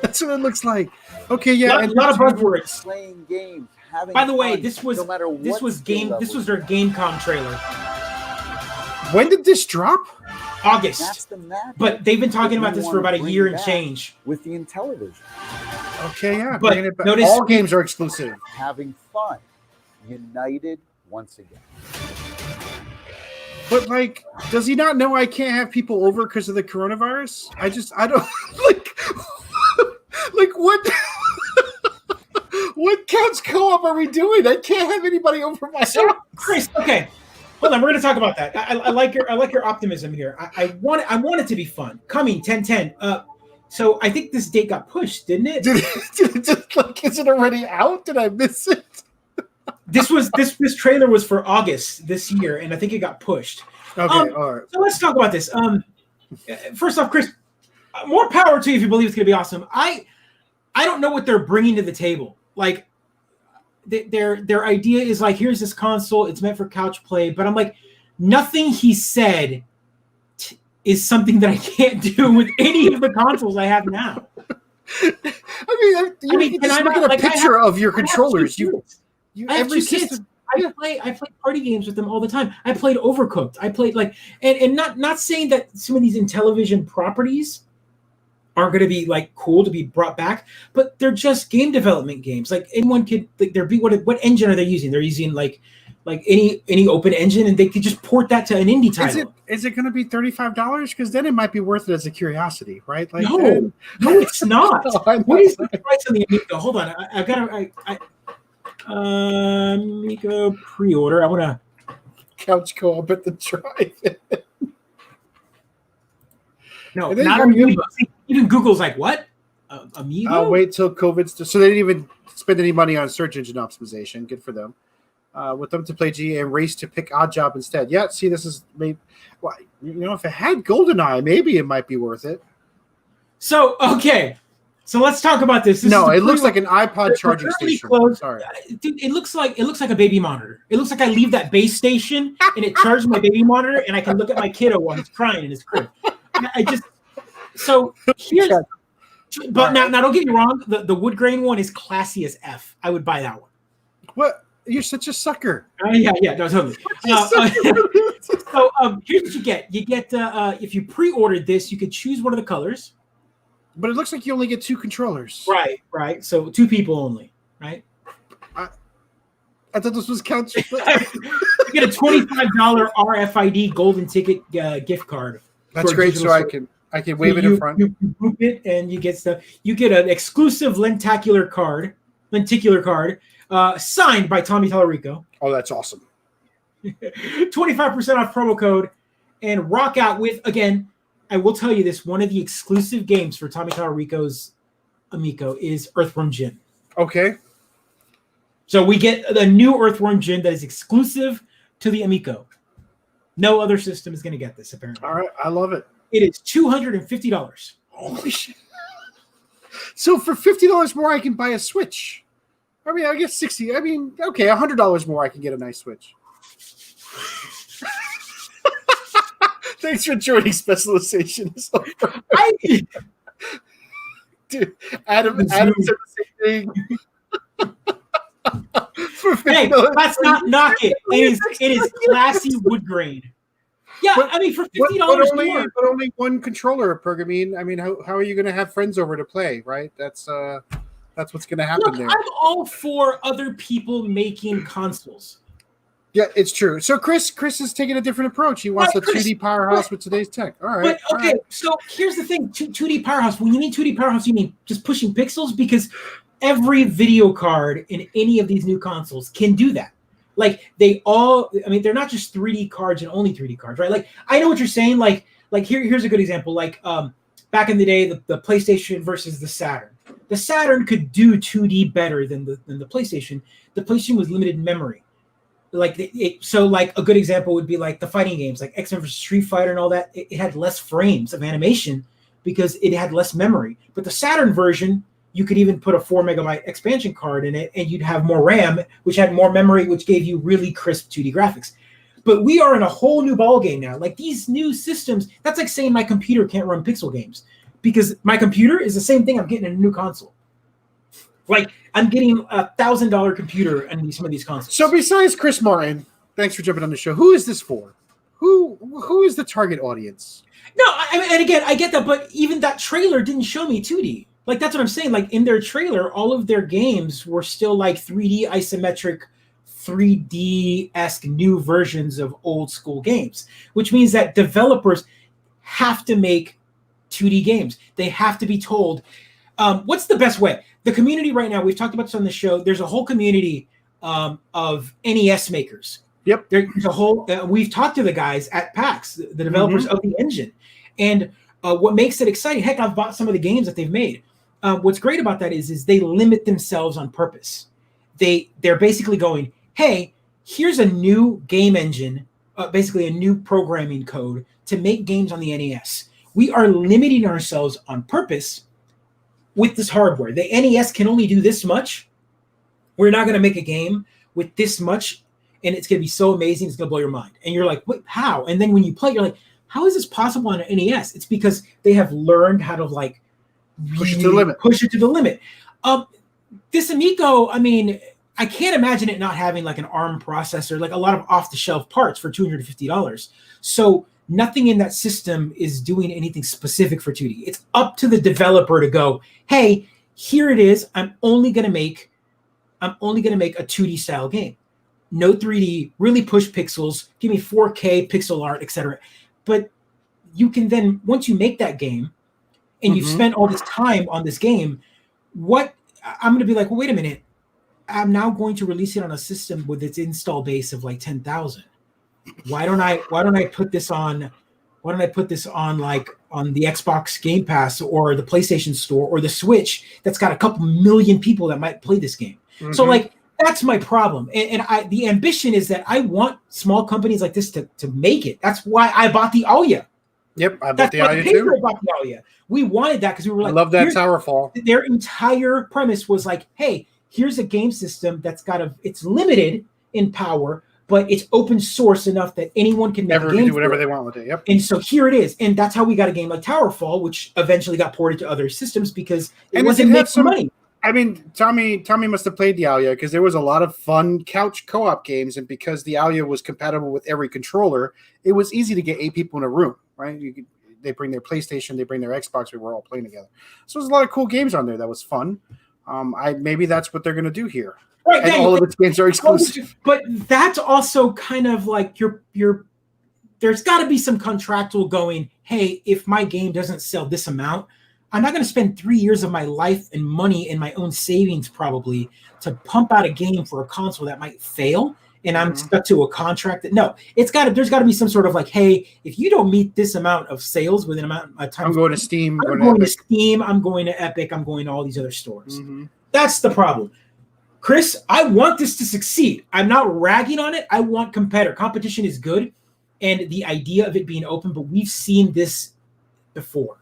that's what it looks like. Okay, yeah, a lot of buzzwords. Playing games. By the way, this was their Gamecom trailer. When did this drop? August. That's the magic. But they've been talking about this for about a year and change. With the Intellivision. Okay, yeah. But notice all games are exclusive. Having fun. United once again. But does he not know I can't have people over because of the coronavirus? I don't what? What couch co-op are we doing? I can't have anybody over my house. Chris, okay. Hold on, we're going to talk about that. I like your optimism here. I want it to be fun. Coming 10/10. So I think this date got pushed, didn't it? Did it just is it already out? Did I miss it? This trailer was for August this year, and I think it got pushed. Okay, all right. So let's talk about this. First off, Chris, more power to you if you believe it's going to be awesome. I don't know what they're bringing to the table. Their idea is here's this console, it's meant for couch play, but I'm nothing he said is something that I can't do with any of the consoles I have now. I mean, just look at a picture of your controllers. I have 2 kids. I play party games with them all the time. I played Overcooked. I played and not saying that some of these Intellivision properties are going to be cool to be brought back, but they're just game development games. Anyone could what engine are they using? They're using any open engine, and they could just port that to an indie title. Is it going to be $35? Because then it might be worth it as a curiosity, right? No, it's not. What is the price on the Amico? Hold on, Amico pre-order. I want to Couch co-op at the drive-in. No, And then not Amiibo. Even Google's like, what? Amiibo? I'll wait till COVID's... So they didn't even spend any money on search engine optimization. Good for them. With them to play G and race to pick Odd Job instead. Yeah, see, this is... maybe. Well, if it had GoldenEye, maybe it might be worth it. So, okay. So let's talk about this. No, it looks like an iPod charging station. Sorry. Dude, it looks like a baby monitor. It looks like I leave that base station and it charges my baby monitor and I can look at my kiddo while he's crying in his crib. Here's, but now don't get me wrong. The wood grain one is classy as F. I would buy that one. What? You're such a sucker. Yeah, no, totally. So here's what you get. You get if you pre-ordered this, you could choose one of the colors. But it looks like you only get 2 controllers. Right. So 2 people only, right? I thought this was couch. You get a $25 RFID golden ticket gift card. That's great. So I can wave it in front. You group it and you get stuff. You get an exclusive lenticular card, signed by Tommy Tallarico. Oh, that's awesome. 25% off promo code, and rock out with, again, I will tell you this, one of the exclusive games for Tommy Tallarico's Amico is Earthworm Jim. Okay. So we get a new Earthworm Jim that is exclusive to the Amico. No other system is going to get this, apparently. All right. I love it. It is $250. Holy shit. So for $50 more, I can buy a Switch. I mean, I guess 60. I mean, okay, $100 more, I can get a nice Switch. Thanks for joining Specialization. Dude, Adam said the same thing. Hey, let's not knock it. It is classy wood grain. Yeah, but, I mean, for $50 more. But only one controller per game. I mean, how are you going to have friends over to play, right? That's what's going to happen there. I'm all for other people making consoles. Yeah, it's true. So Chris is taking a different approach. He wants a 2D powerhouse with today's tech. All right. But okay, so here's the thing: 2D powerhouse. When you mean 2D powerhouse, you mean just pushing pixels? Because every video card in any of these new consoles can do that. Like they're not just 3D cards and only 3D cards, right? Like I know what you're saying. Like here's a good example. Like back in the day, the PlayStation versus the Saturn. The Saturn could do 2D better than the PlayStation. The PlayStation was limited in memory. So a good example would be like the fighting games, like X-Men vs. Street Fighter and all that. It had less frames of animation because it had less memory. But the Saturn version, you could even put a 4 megabyte expansion card in it, and you'd have more RAM, which had more memory, which gave you really crisp 2D graphics. But we are in a whole new ballgame now. Like these new systems, that's like saying my computer can't run pixel games, because my computer is the same thing I'm getting in a new console. Like I'm getting a $1,000 computer in some of these consoles. So besides Chris Martin, thanks for jumping on the show. Who is this for? Who is the target audience? No, I mean, and again, I get that, but even that trailer didn't show me 2D. Like that's what I'm saying. Like in their trailer, all of their games were still like 3D isometric, 3D-esque new versions of old school games, which means that developers have to make 2D games. They have to be told, what's the best way? The community right now, we've talked about this on the show, there's a whole community of NES makers. Yep. There's a whole, we've talked to the guys at PAX, the developers of the engine. And what makes it exciting, heck, I've bought some of the games that they've made. What's great about that is they limit themselves on purpose. They're basically going, hey, here's a new game engine, basically a new programming code to make games on the NES. We are limiting ourselves on purpose with this hardware. The NES can only do this much. We're not going to make a game with this much, and it's going to be so amazing, it's going to blow your mind. And you're like, wait, how? And then when you play, you're like, how is this possible on an NES? It's because they have learned how to like push it to the limit. This Amico, I mean, I can't imagine it not having like an ARM processor, like a lot of off-the-shelf parts for $250. So nothing in that system is doing anything specific for 2D. It's up to the developer to go, hey, here it is. I'm only going to make a 2D style game. No 3D, really push pixels, give me 4K pixel art, etc. But you can then, once you make that game and you've spent all this time on this game, I'm going to be like, well, wait a minute. I'm now going to release it on a system with its install base of like 10,000. Why don't I put this on? Why don't I put this on like on the Xbox Game Pass or the PlayStation Store or the Switch that's got a couple million people that might play this game? Mm-hmm. So like that's my problem. And the ambition is that I want small companies like this to make it. That's why I bought the Aoya. Yep, I bought the Aoya too. I bought the Aoya. We wanted that because we were like, I love that Towerfall. Their entire premise was like, hey, here's a game system that's it's limited in power, but it's open source enough that anyone can make a game. Do whatever they want with it. Yep. And so here it is, and that's how we got a game like Towerfall, which eventually got ported to other systems because it wasn't making money. I mean, Tommy must have played the Aoya because there was a lot of fun couch co-op games, and because the Aoya was compatible with every controller, it was easy to get 8 people in a room, right? They bring their PlayStation, they bring their Xbox, we were all playing together. So there's a lot of cool games on there that was fun. Maybe that's what they're going to do here. Right, and all of its games are exclusive. But that's also kind of like there's got to be some contractual going, hey, if my game doesn't sell this amount, I'm not going to spend 3 years of my life and money and my own savings probably to pump out a game for a console that might fail. And I'm stuck to a contract there's got to be some sort of like, hey, if you don't meet this amount of sales within amount of time, I'm going to Steam. I'm going to Steam. I'm going to Epic. I'm going to all these other stores. Mm-hmm. That's the problem. Chris, I want this to succeed. I'm not ragging on it. I want competition is good. And the idea of it being open, but we've seen this before.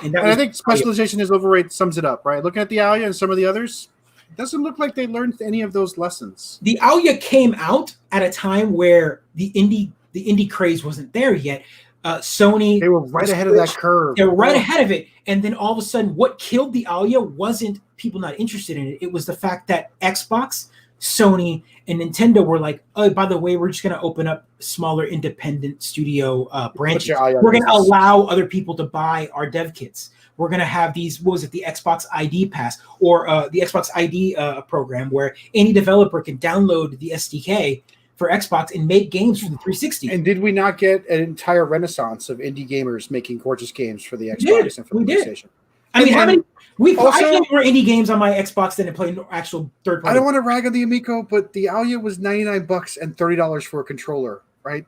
And I think specialization is overrated, sums it up, right? Looking at the Aoya and some of the others, it doesn't look like they learned any of those lessons. The Aoya came out at a time where the indie craze wasn't there yet. Sony, they were right ahead of that curve. They were right ahead of it. And then all of a sudden, what killed the Aoya wasn't people not interested in it. It was the fact that Xbox, Sony, and Nintendo were like, oh, by the way, we're just going to open up smaller independent studio branches. We're going to allow other people to buy our dev kits. We're going to have these, the Xbox ID Pass or the Xbox ID program where any developer can download the SDK for Xbox and make games for the 360. And did we not get an entire renaissance of indie gamers making gorgeous games for the Xbox and for the PlayStation? I mean, how many? I play more indie games on my Xbox than I play actual third party. I don't want to rag on the Amico, but the Aoya was $99 and $30 for a controller, right?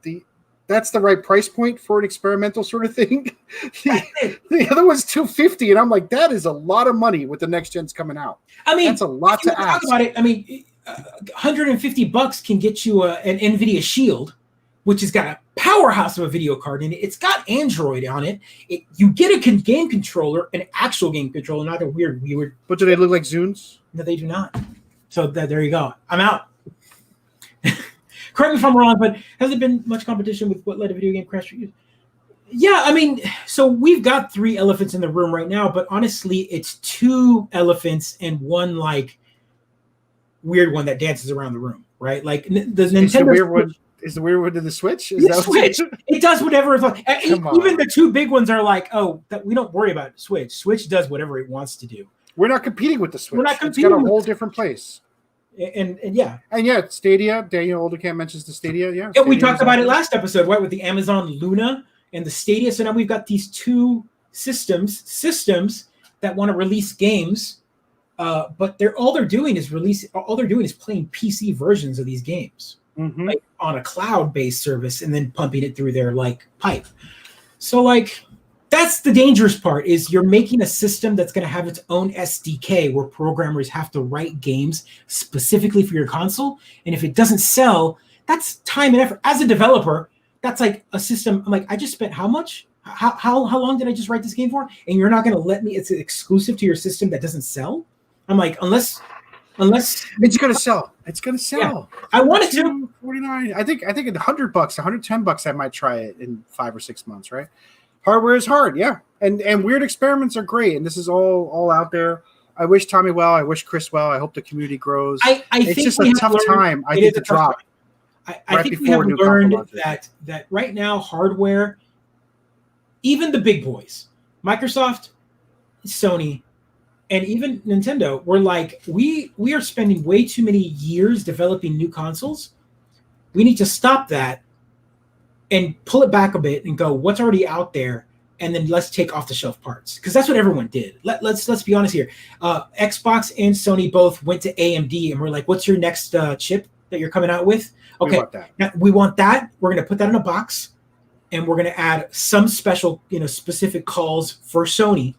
That's the right price point for an experimental sort of thing. The other one's $250, and I'm like, that is a lot of money with the next gens coming out. I mean, that's a lot to ask. Talk about it. I mean, $150 can get you an NVIDIA Shield, which has got a powerhouse of a video card in it. It's got Android on it. You get a game controller, an actual game controller, not a weird. But do they look like Zunes? No, they do not. So there you go. I'm out. Correct me if I'm wrong, but has there been much competition with what led a video game crash? Yeah, I mean, so we've got 3 elephants in the room right now, but honestly, it's 2 elephants and one like weird one that dances around the room, right? Like the Nintendo weird one. Is the weird one to the Switch? Is that Switch. It does whatever it's like. Even the 2 big ones are like, we don't worry about Switch. Switch does whatever it wants to do. We're not competing with the Switch. We're not competing. It's got a whole different place. And yeah. And yeah, Stadia. Daniel Olderkamp mentions the Stadia. Yeah. Stadia, we talked about it last episode, right? With the Amazon Luna and the Stadia. So now we've got these 2 systems that want to release games. But all they're doing is playing PC versions of these games. Mm-hmm. Like on a cloud-based service and then pumping it through their like pipe. So like that's the dangerous part is you're making a system that's going to have its own SDK where programmers have to write games specifically for your console. And if it doesn't sell, that's time and effort. As a developer, that's like a system. I'm like, I just spent how much? How long did I just write this game for? And you're not going to let me, it's exclusive to your system that doesn't sell? I'm like, unless it's going to sell. It's going to sell. Yeah. I want it to. $49. I think $100, $110, I might try it in 5 or 6 months, right? Hardware is hard, yeah. And weird experiments are great, and this is all out there. I wish Tommy well. I wish Chris well. I hope the community grows. It's just a tough time. I think to drop. I think we have learned that right now hardware, even the big boys, Microsoft, Sony, and even Nintendo, were like, we are spending way too many years developing new consoles. We need to stop that and pull it back a bit and go, what's already out there, and then let's take off the shelf parts, because that's what everyone did. Let's be honest here. Xbox and Sony both went to AMD and we're like, what's your next chip that you're coming out with? Okay, we want that. We're going to put that in a box, and we're going to add some special, specific calls for Sony,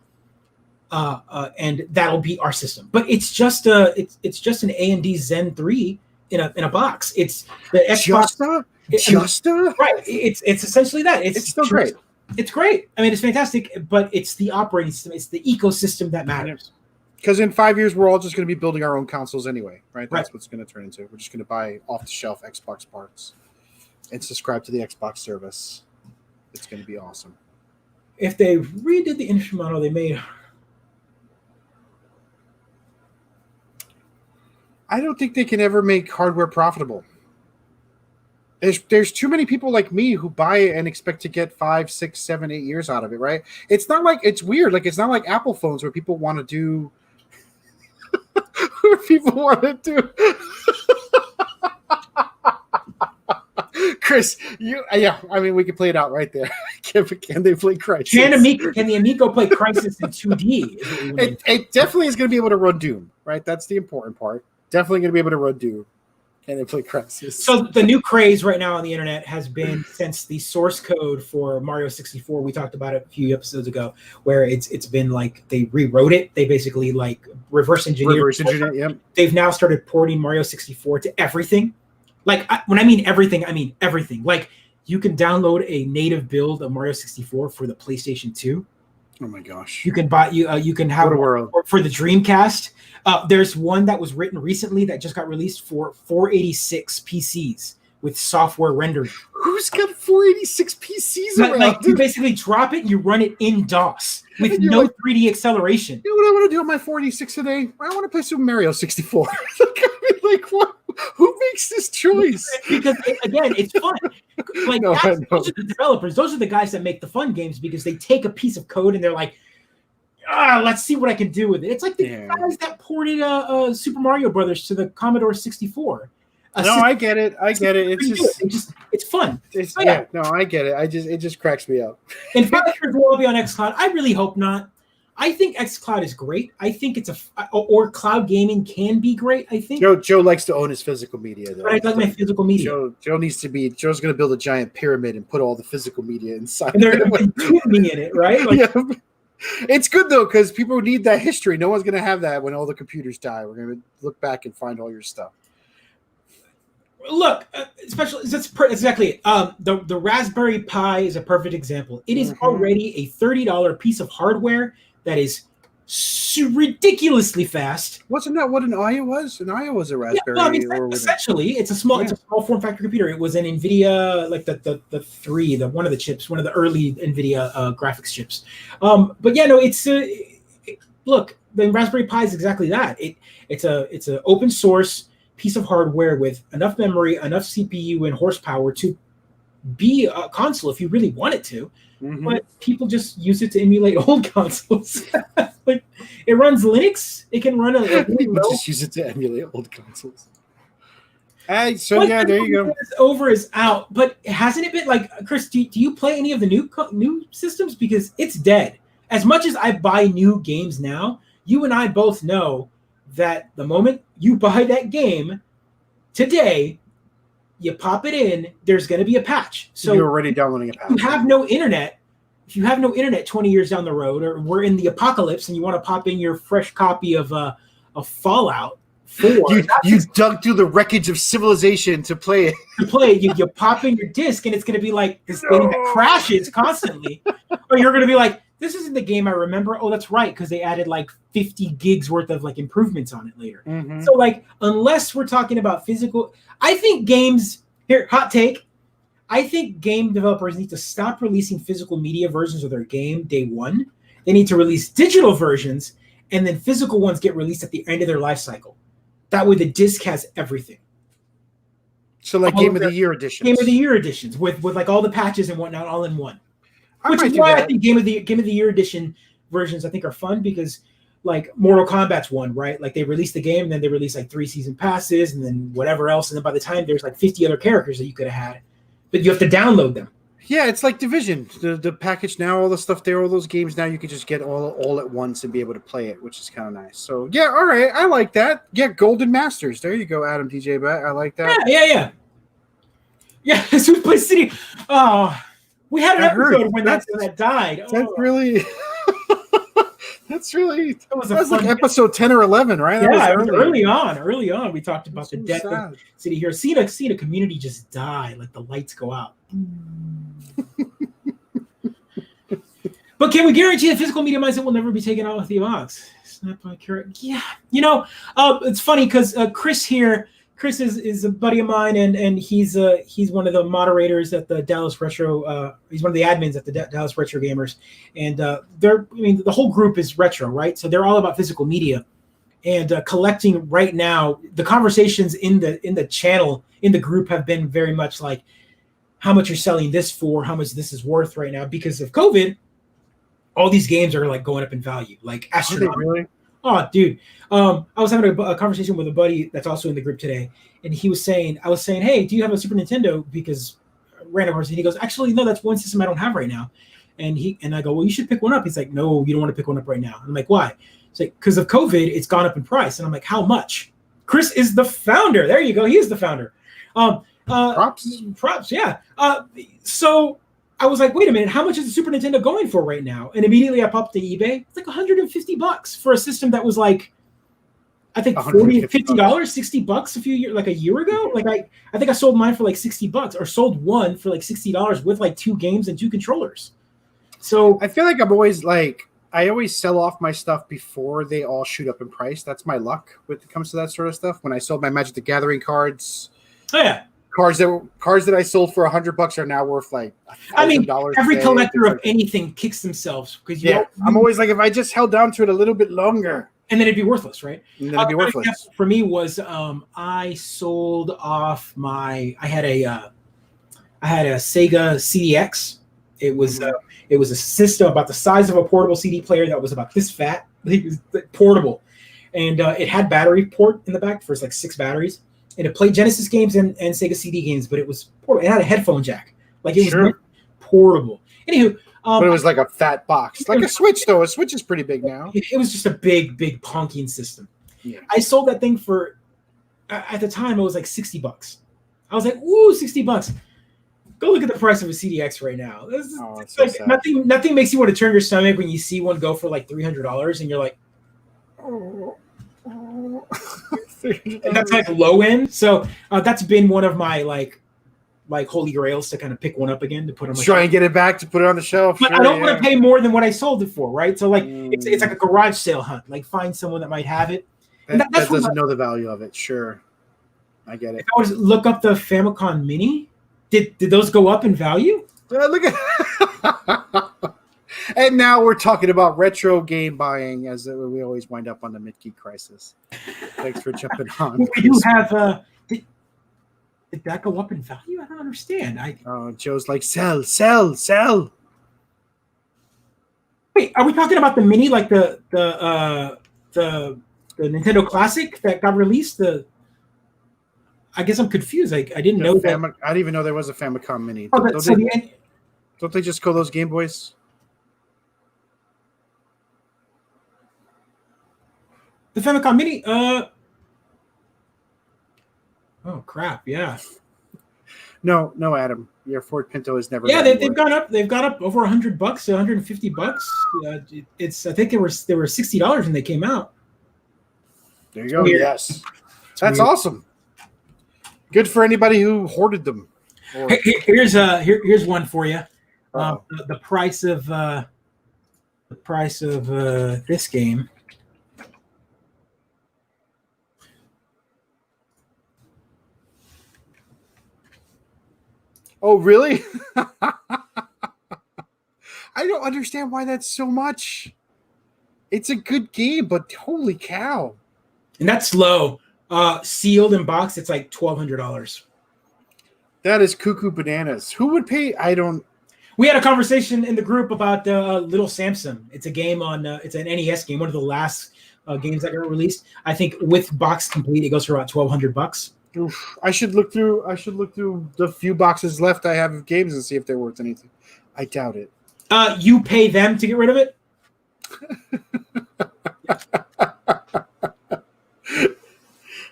and that'll be our system. But it's just an AMD Zen 3 in a box. It's the Xbox. Right. It's essentially that. It's still great. It's great. I mean, it's fantastic, but it's the operating system. It's the ecosystem that matters. Because in 5 years, we're all just going to be building our own consoles anyway, right? That's what's going to turn into. We're just going to buy off-the-shelf Xbox parts and subscribe to the Xbox service. It's going to be awesome. If they redid the industry model they made, I don't think they can ever make hardware profitable. There's too many people like me who buy it and expect to get 5, 6, 7, 8 years out of it, right? It's not like, it's weird. Like, it's not like Apple phones where people want to do Chris, I mean, we can play it out right there. Can they play Crisis? Can the Amico play Crisis in 2D? It definitely is going to be able to run Doom, right? That's the important part. Definitely going to be able to run Doom. And they play Crisis. So the new craze right now on the internet has been since the source code for Mario 64. We talked about it a few episodes ago, where it's been like they rewrote it. They basically like reverse engineered. Yep. They've now started porting Mario 64 to everything. Like when I mean everything, I mean everything. Like you can download a native build of Mario 64 for the PlayStation 2. Oh my gosh! You can buy you can have what a world. For the Dreamcast. There's one that was written recently that just got released for 486 PCs with software rendering. Who's got 486 PCs around? Like you basically drop it, and you run it in DOS with no like, 3D acceleration. You know what I want to do on my 486 today? I want to play Super Mario 64. Like what? Who makes this choice? Because again, it's fun. Like those are the developers. Those are the guys that make the fun games because they take a piece of code and they're like, let's see what I can do with it. It's like the guys that ported Super Mario Brothers to the Commodore 64. I get it. It's fun. I get it. It just cracks me up. In 5 years, will be on xCloud? I really hope not. I think xCloud is great. I think or cloud gaming can be great. I think Joe likes to own his physical media, though. But I like my physical media. Joe's going to build a giant pyramid and put all the physical media inside. And they're going to put me in it, right? Like, yeah. It's good though because people need that history. No one's going to have that when all the computers die. We're going to look back and find all your stuff. Look, especially that's exactly it. The Raspberry Pi is a perfect example. It is already a $30 piece of hardware that is ridiculously fast. Wasn't that what an Aya was? An Aya was a Raspberry. Yeah, no, essentially, it's a small form factor computer. It was an NVIDIA, like one of the chips, one of the early NVIDIA graphics chips. But yeah, no, look, the Raspberry Pi is exactly that. It's an open source piece of hardware with enough memory, enough CPU, and horsepower to be a console if you really want it to. But people just use it to emulate old consoles. Like it runs Linux. It can run people just use it to emulate old consoles. There you go. Over is out. But hasn't it been like Chris? Do you play any of the new systems? Because it's dead. As much as I buy new games now, you and I both know that the moment you buy that game today, you pop it in, there's going to be a patch. So you're already downloading a patch. If you have no internet 20 years down the road, or we're in the apocalypse and you want to pop in your fresh copy of Fallout 4. You dug through the wreckage of civilization to play it. You pop in your disc and it's going to be like this thing that crashes constantly. Or you're going to be like, this isn't the game I remember. Oh, that's right, because they added like 50 gigs worth of like improvements on it later. So like, unless we're talking about physical, I think games here. Hot take: I think game developers need to stop releasing physical media versions of their game day one. They need to release digital versions, and then physical ones get released at the end of their life cycle. That way, the disc has everything. So like Game of the Year editions with like all the patches and whatnot all in one. Which is why I think Game of the Year edition versions I think are fun because like Mortal Kombat's one, right? Like they release the game, and then they release like 3 season passes and then whatever else. And then by the time there's like 50 other characters that you could have had, but you have to download them. Yeah, it's like Division. The package now, all the stuff there, all those games now, you can just get all at once and be able to play it, which is kind of nice. So yeah, all right, I like that. Yeah, Golden Masters. There you go, Adam DJ. I like that. Yeah. Super Play City. Oh, we had an episode when that died. That's really. That was like fun episode 10 or 11, right? Yeah, early on. We talked about the death of City Heroes. Seeing a community just die, like the lights go out. But can we guarantee that physical media mindset will never be taken out with the box? Snap by Carrot. Yeah. It's funny because Chris here, Chris is a buddy of mine, and he's one of the moderators at the Dallas Retro. He's one of the admins at the Dallas Retro Gamers, and the whole group is retro, right? So they're all about physical media and collecting right now. The conversations in the channel in the group have been very much like how much you're selling this for, how much this is worth right now because of COVID. All these games are like going up in value, like astronomical. Really? Oh, dude. I was having a conversation with a buddy that's also in the group today, and I was saying, hey, do you have a Super Nintendo? Because random person, he goes, actually, no, that's one system I don't have right now. And I go, well, you should pick one up. He's like, no, you don't want to pick one up right now. I'm like, why? He's like, because of COVID, it's gone up in price. And I'm like, how much? Chris is the founder. There you go. He is the founder. Props, yeah. So I was like, wait a minute, how much is the Super Nintendo going for right now? And immediately I popped to eBay. It's like $150 for a system that was like, I think $40, $50, $60 a year ago. Like I think I sold mine for like $60 or sold one for like $60 with like 2 games and 2 controllers. So I feel like I always sell off my stuff before they all shoot up in price. That's my luck when it comes to that sort of stuff. When I sold my Magic the Gathering cards. Oh yeah. Cards that I sold for $100 are now worth like $1,000. Every collector of anything kicks themselves because I'm always like, if I just held down to it a little bit longer, and then it'd be worthless, right? And then it'd be worthless. For me was I sold off I had a Sega CDX. It was a system about the size of a portable CD player that was about this fat. It was portable, and it had battery port in the back for like 6 batteries. And it played Genesis games and Sega CD games, but it was portable. It had a headphone jack. Like it was portable. Anywho. But it was like a fat box. Like a Switch, though. A Switch is pretty big now. It was just a big honking system. Yeah. I sold that thing for, at the time, it was like $60. I was like, ooh, $60. Go look at the price of a CDX right now. It's like nothing makes you want to turn your stomach when you see one go for like $300 and you're like, oh. And that's like low end. So that's been one of my like holy grails to kind of pick one up again to put on my try and get it back to put it on the shelf. But I don't want to pay more than what I sold it for, right? So like it's like a garage sale hunt. Like find someone that might have it. That doesn't know the value of it. Sure. I get it. If I was look up the Famicom Mini, did those go up in value? Look at And now we're talking about retro game buying, as we always wind up on the Mid-Geek Crisis. Thanks for jumping on. We do have. Did that go up in value? I don't understand. Joe's like, sell. Wait, are we talking about the Mini, like the Nintendo Classic that got released? I guess I'm confused. I didn't know that. I didn't even know there was a Famicom Mini. Oh, don't they just call those Game Boys? The Famicom Mini, oh crap, yeah. No, Adam. Your Ford Pinto is never. Yeah, they've gone up. They've got up over $100 to $150. It's I think they were $60 when they came out. There you go. Yes, that's awesome. Good for anybody who hoarded them. Here's one for you. The price of this game. Oh, really? I don't understand why that's so much. It's a good game, but holy cow. And that's low. Sealed and boxed, it's like $1,200. That is cuckoo bananas. Who would pay? We had a conversation in the group about Little Samson. It's a game it's an NES game, one of the last games that got released. I think with box complete, it goes for about $1,200. Oof. I should look through the few boxes left I have of games and see if they're worth anything. I doubt it. You pay them to get rid of it?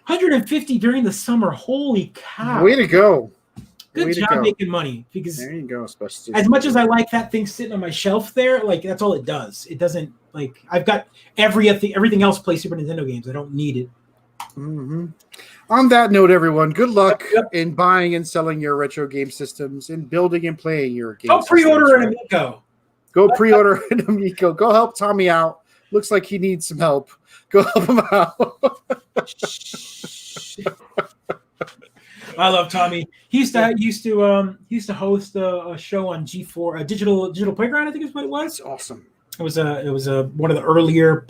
150 during the summer. Holy cow. Way to go. Good job making money. Because there you go, especially as much as I like that thing sitting on my shelf there, like that's all it does. It doesn't like I've got everything else play Super Nintendo games. I don't need it. Mm-hmm. On that note, everyone, good luck in buying and selling your retro game systems, in building and playing your games. Go pre-order an Amico. Go pre-order an Amico. Go help Tommy out. Looks like he needs some help. Go help him out. I love Tommy. He used to host a show on G4, a digital playground. I think is what it was. That's awesome. It was one of the earlier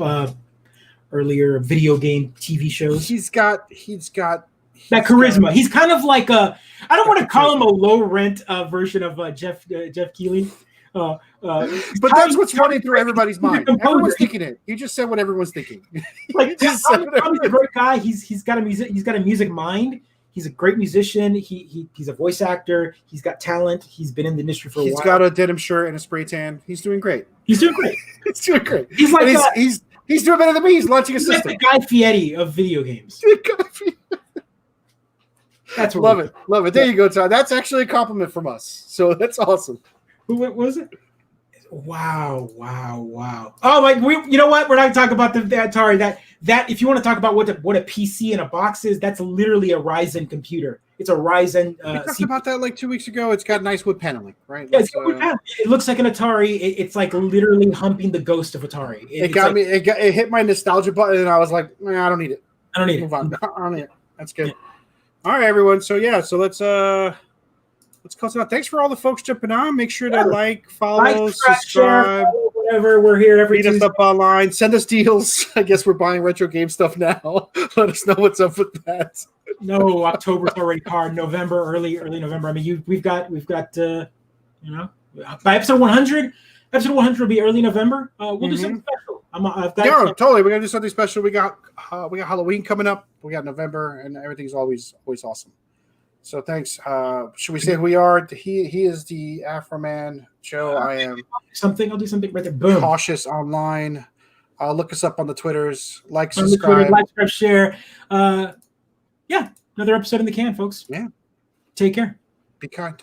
video game TV shows. He's got that charisma. He's kind of like I don't want to call him a low rent version of Jeff Keighley. But that's what's running through everybody's mind. Everyone's thinking it. You just said what everyone's thinking. Like Tommy's a great guy. He's got a music mind. He's a great musician. He's a voice actor. He's got talent. He's been in the industry for a while. He's got a denim shirt and a spray tan. He's doing great. He's doing great. He's doing great. He's like he's doing better than me. He's launching a system. Like the Guy Fieri of video games. That's love it. There you go, Todd. That's actually a compliment from us. So that's awesome. What was it? Wow. Oh, like you know what? We're not talking about the Atari. That if you want to talk about what a PC in a box is, that's literally a Ryzen computer. It's a Ryzen. We talked about that like 2 weeks ago. It's got nice wood paneling, right? Yeah, it's got wood paneling. It looks like an Atari. It's like literally humping the ghost of Atari. It hit my nostalgia button, and I was like, I don't need it. I don't need it. Move on. I don't need it. That's good. Yeah. All right, everyone. So let's close it out. Thanks for all the folks jumping on. Make sure to follow, subscribe, share, whatever. We're here every Tuesday. Read us up online. Send us deals. I guess we're buying retro game stuff now. Let us know what's up with that. No, October's already hard. November, early November. I mean, we've got by episode 100. Episode 100 will be early November. We'll do something special. Totally. We're gonna do something special. We got Halloween coming up. We got November, and everything's always awesome. So thanks. Should we say who we are? He is the Afro Man. Joe, I am. I'll do something right there. Boom. Cautious online. Look us up on the Twitters. Like, subscribe, share. Another episode in the can, folks. Yeah. Take care. Be kind.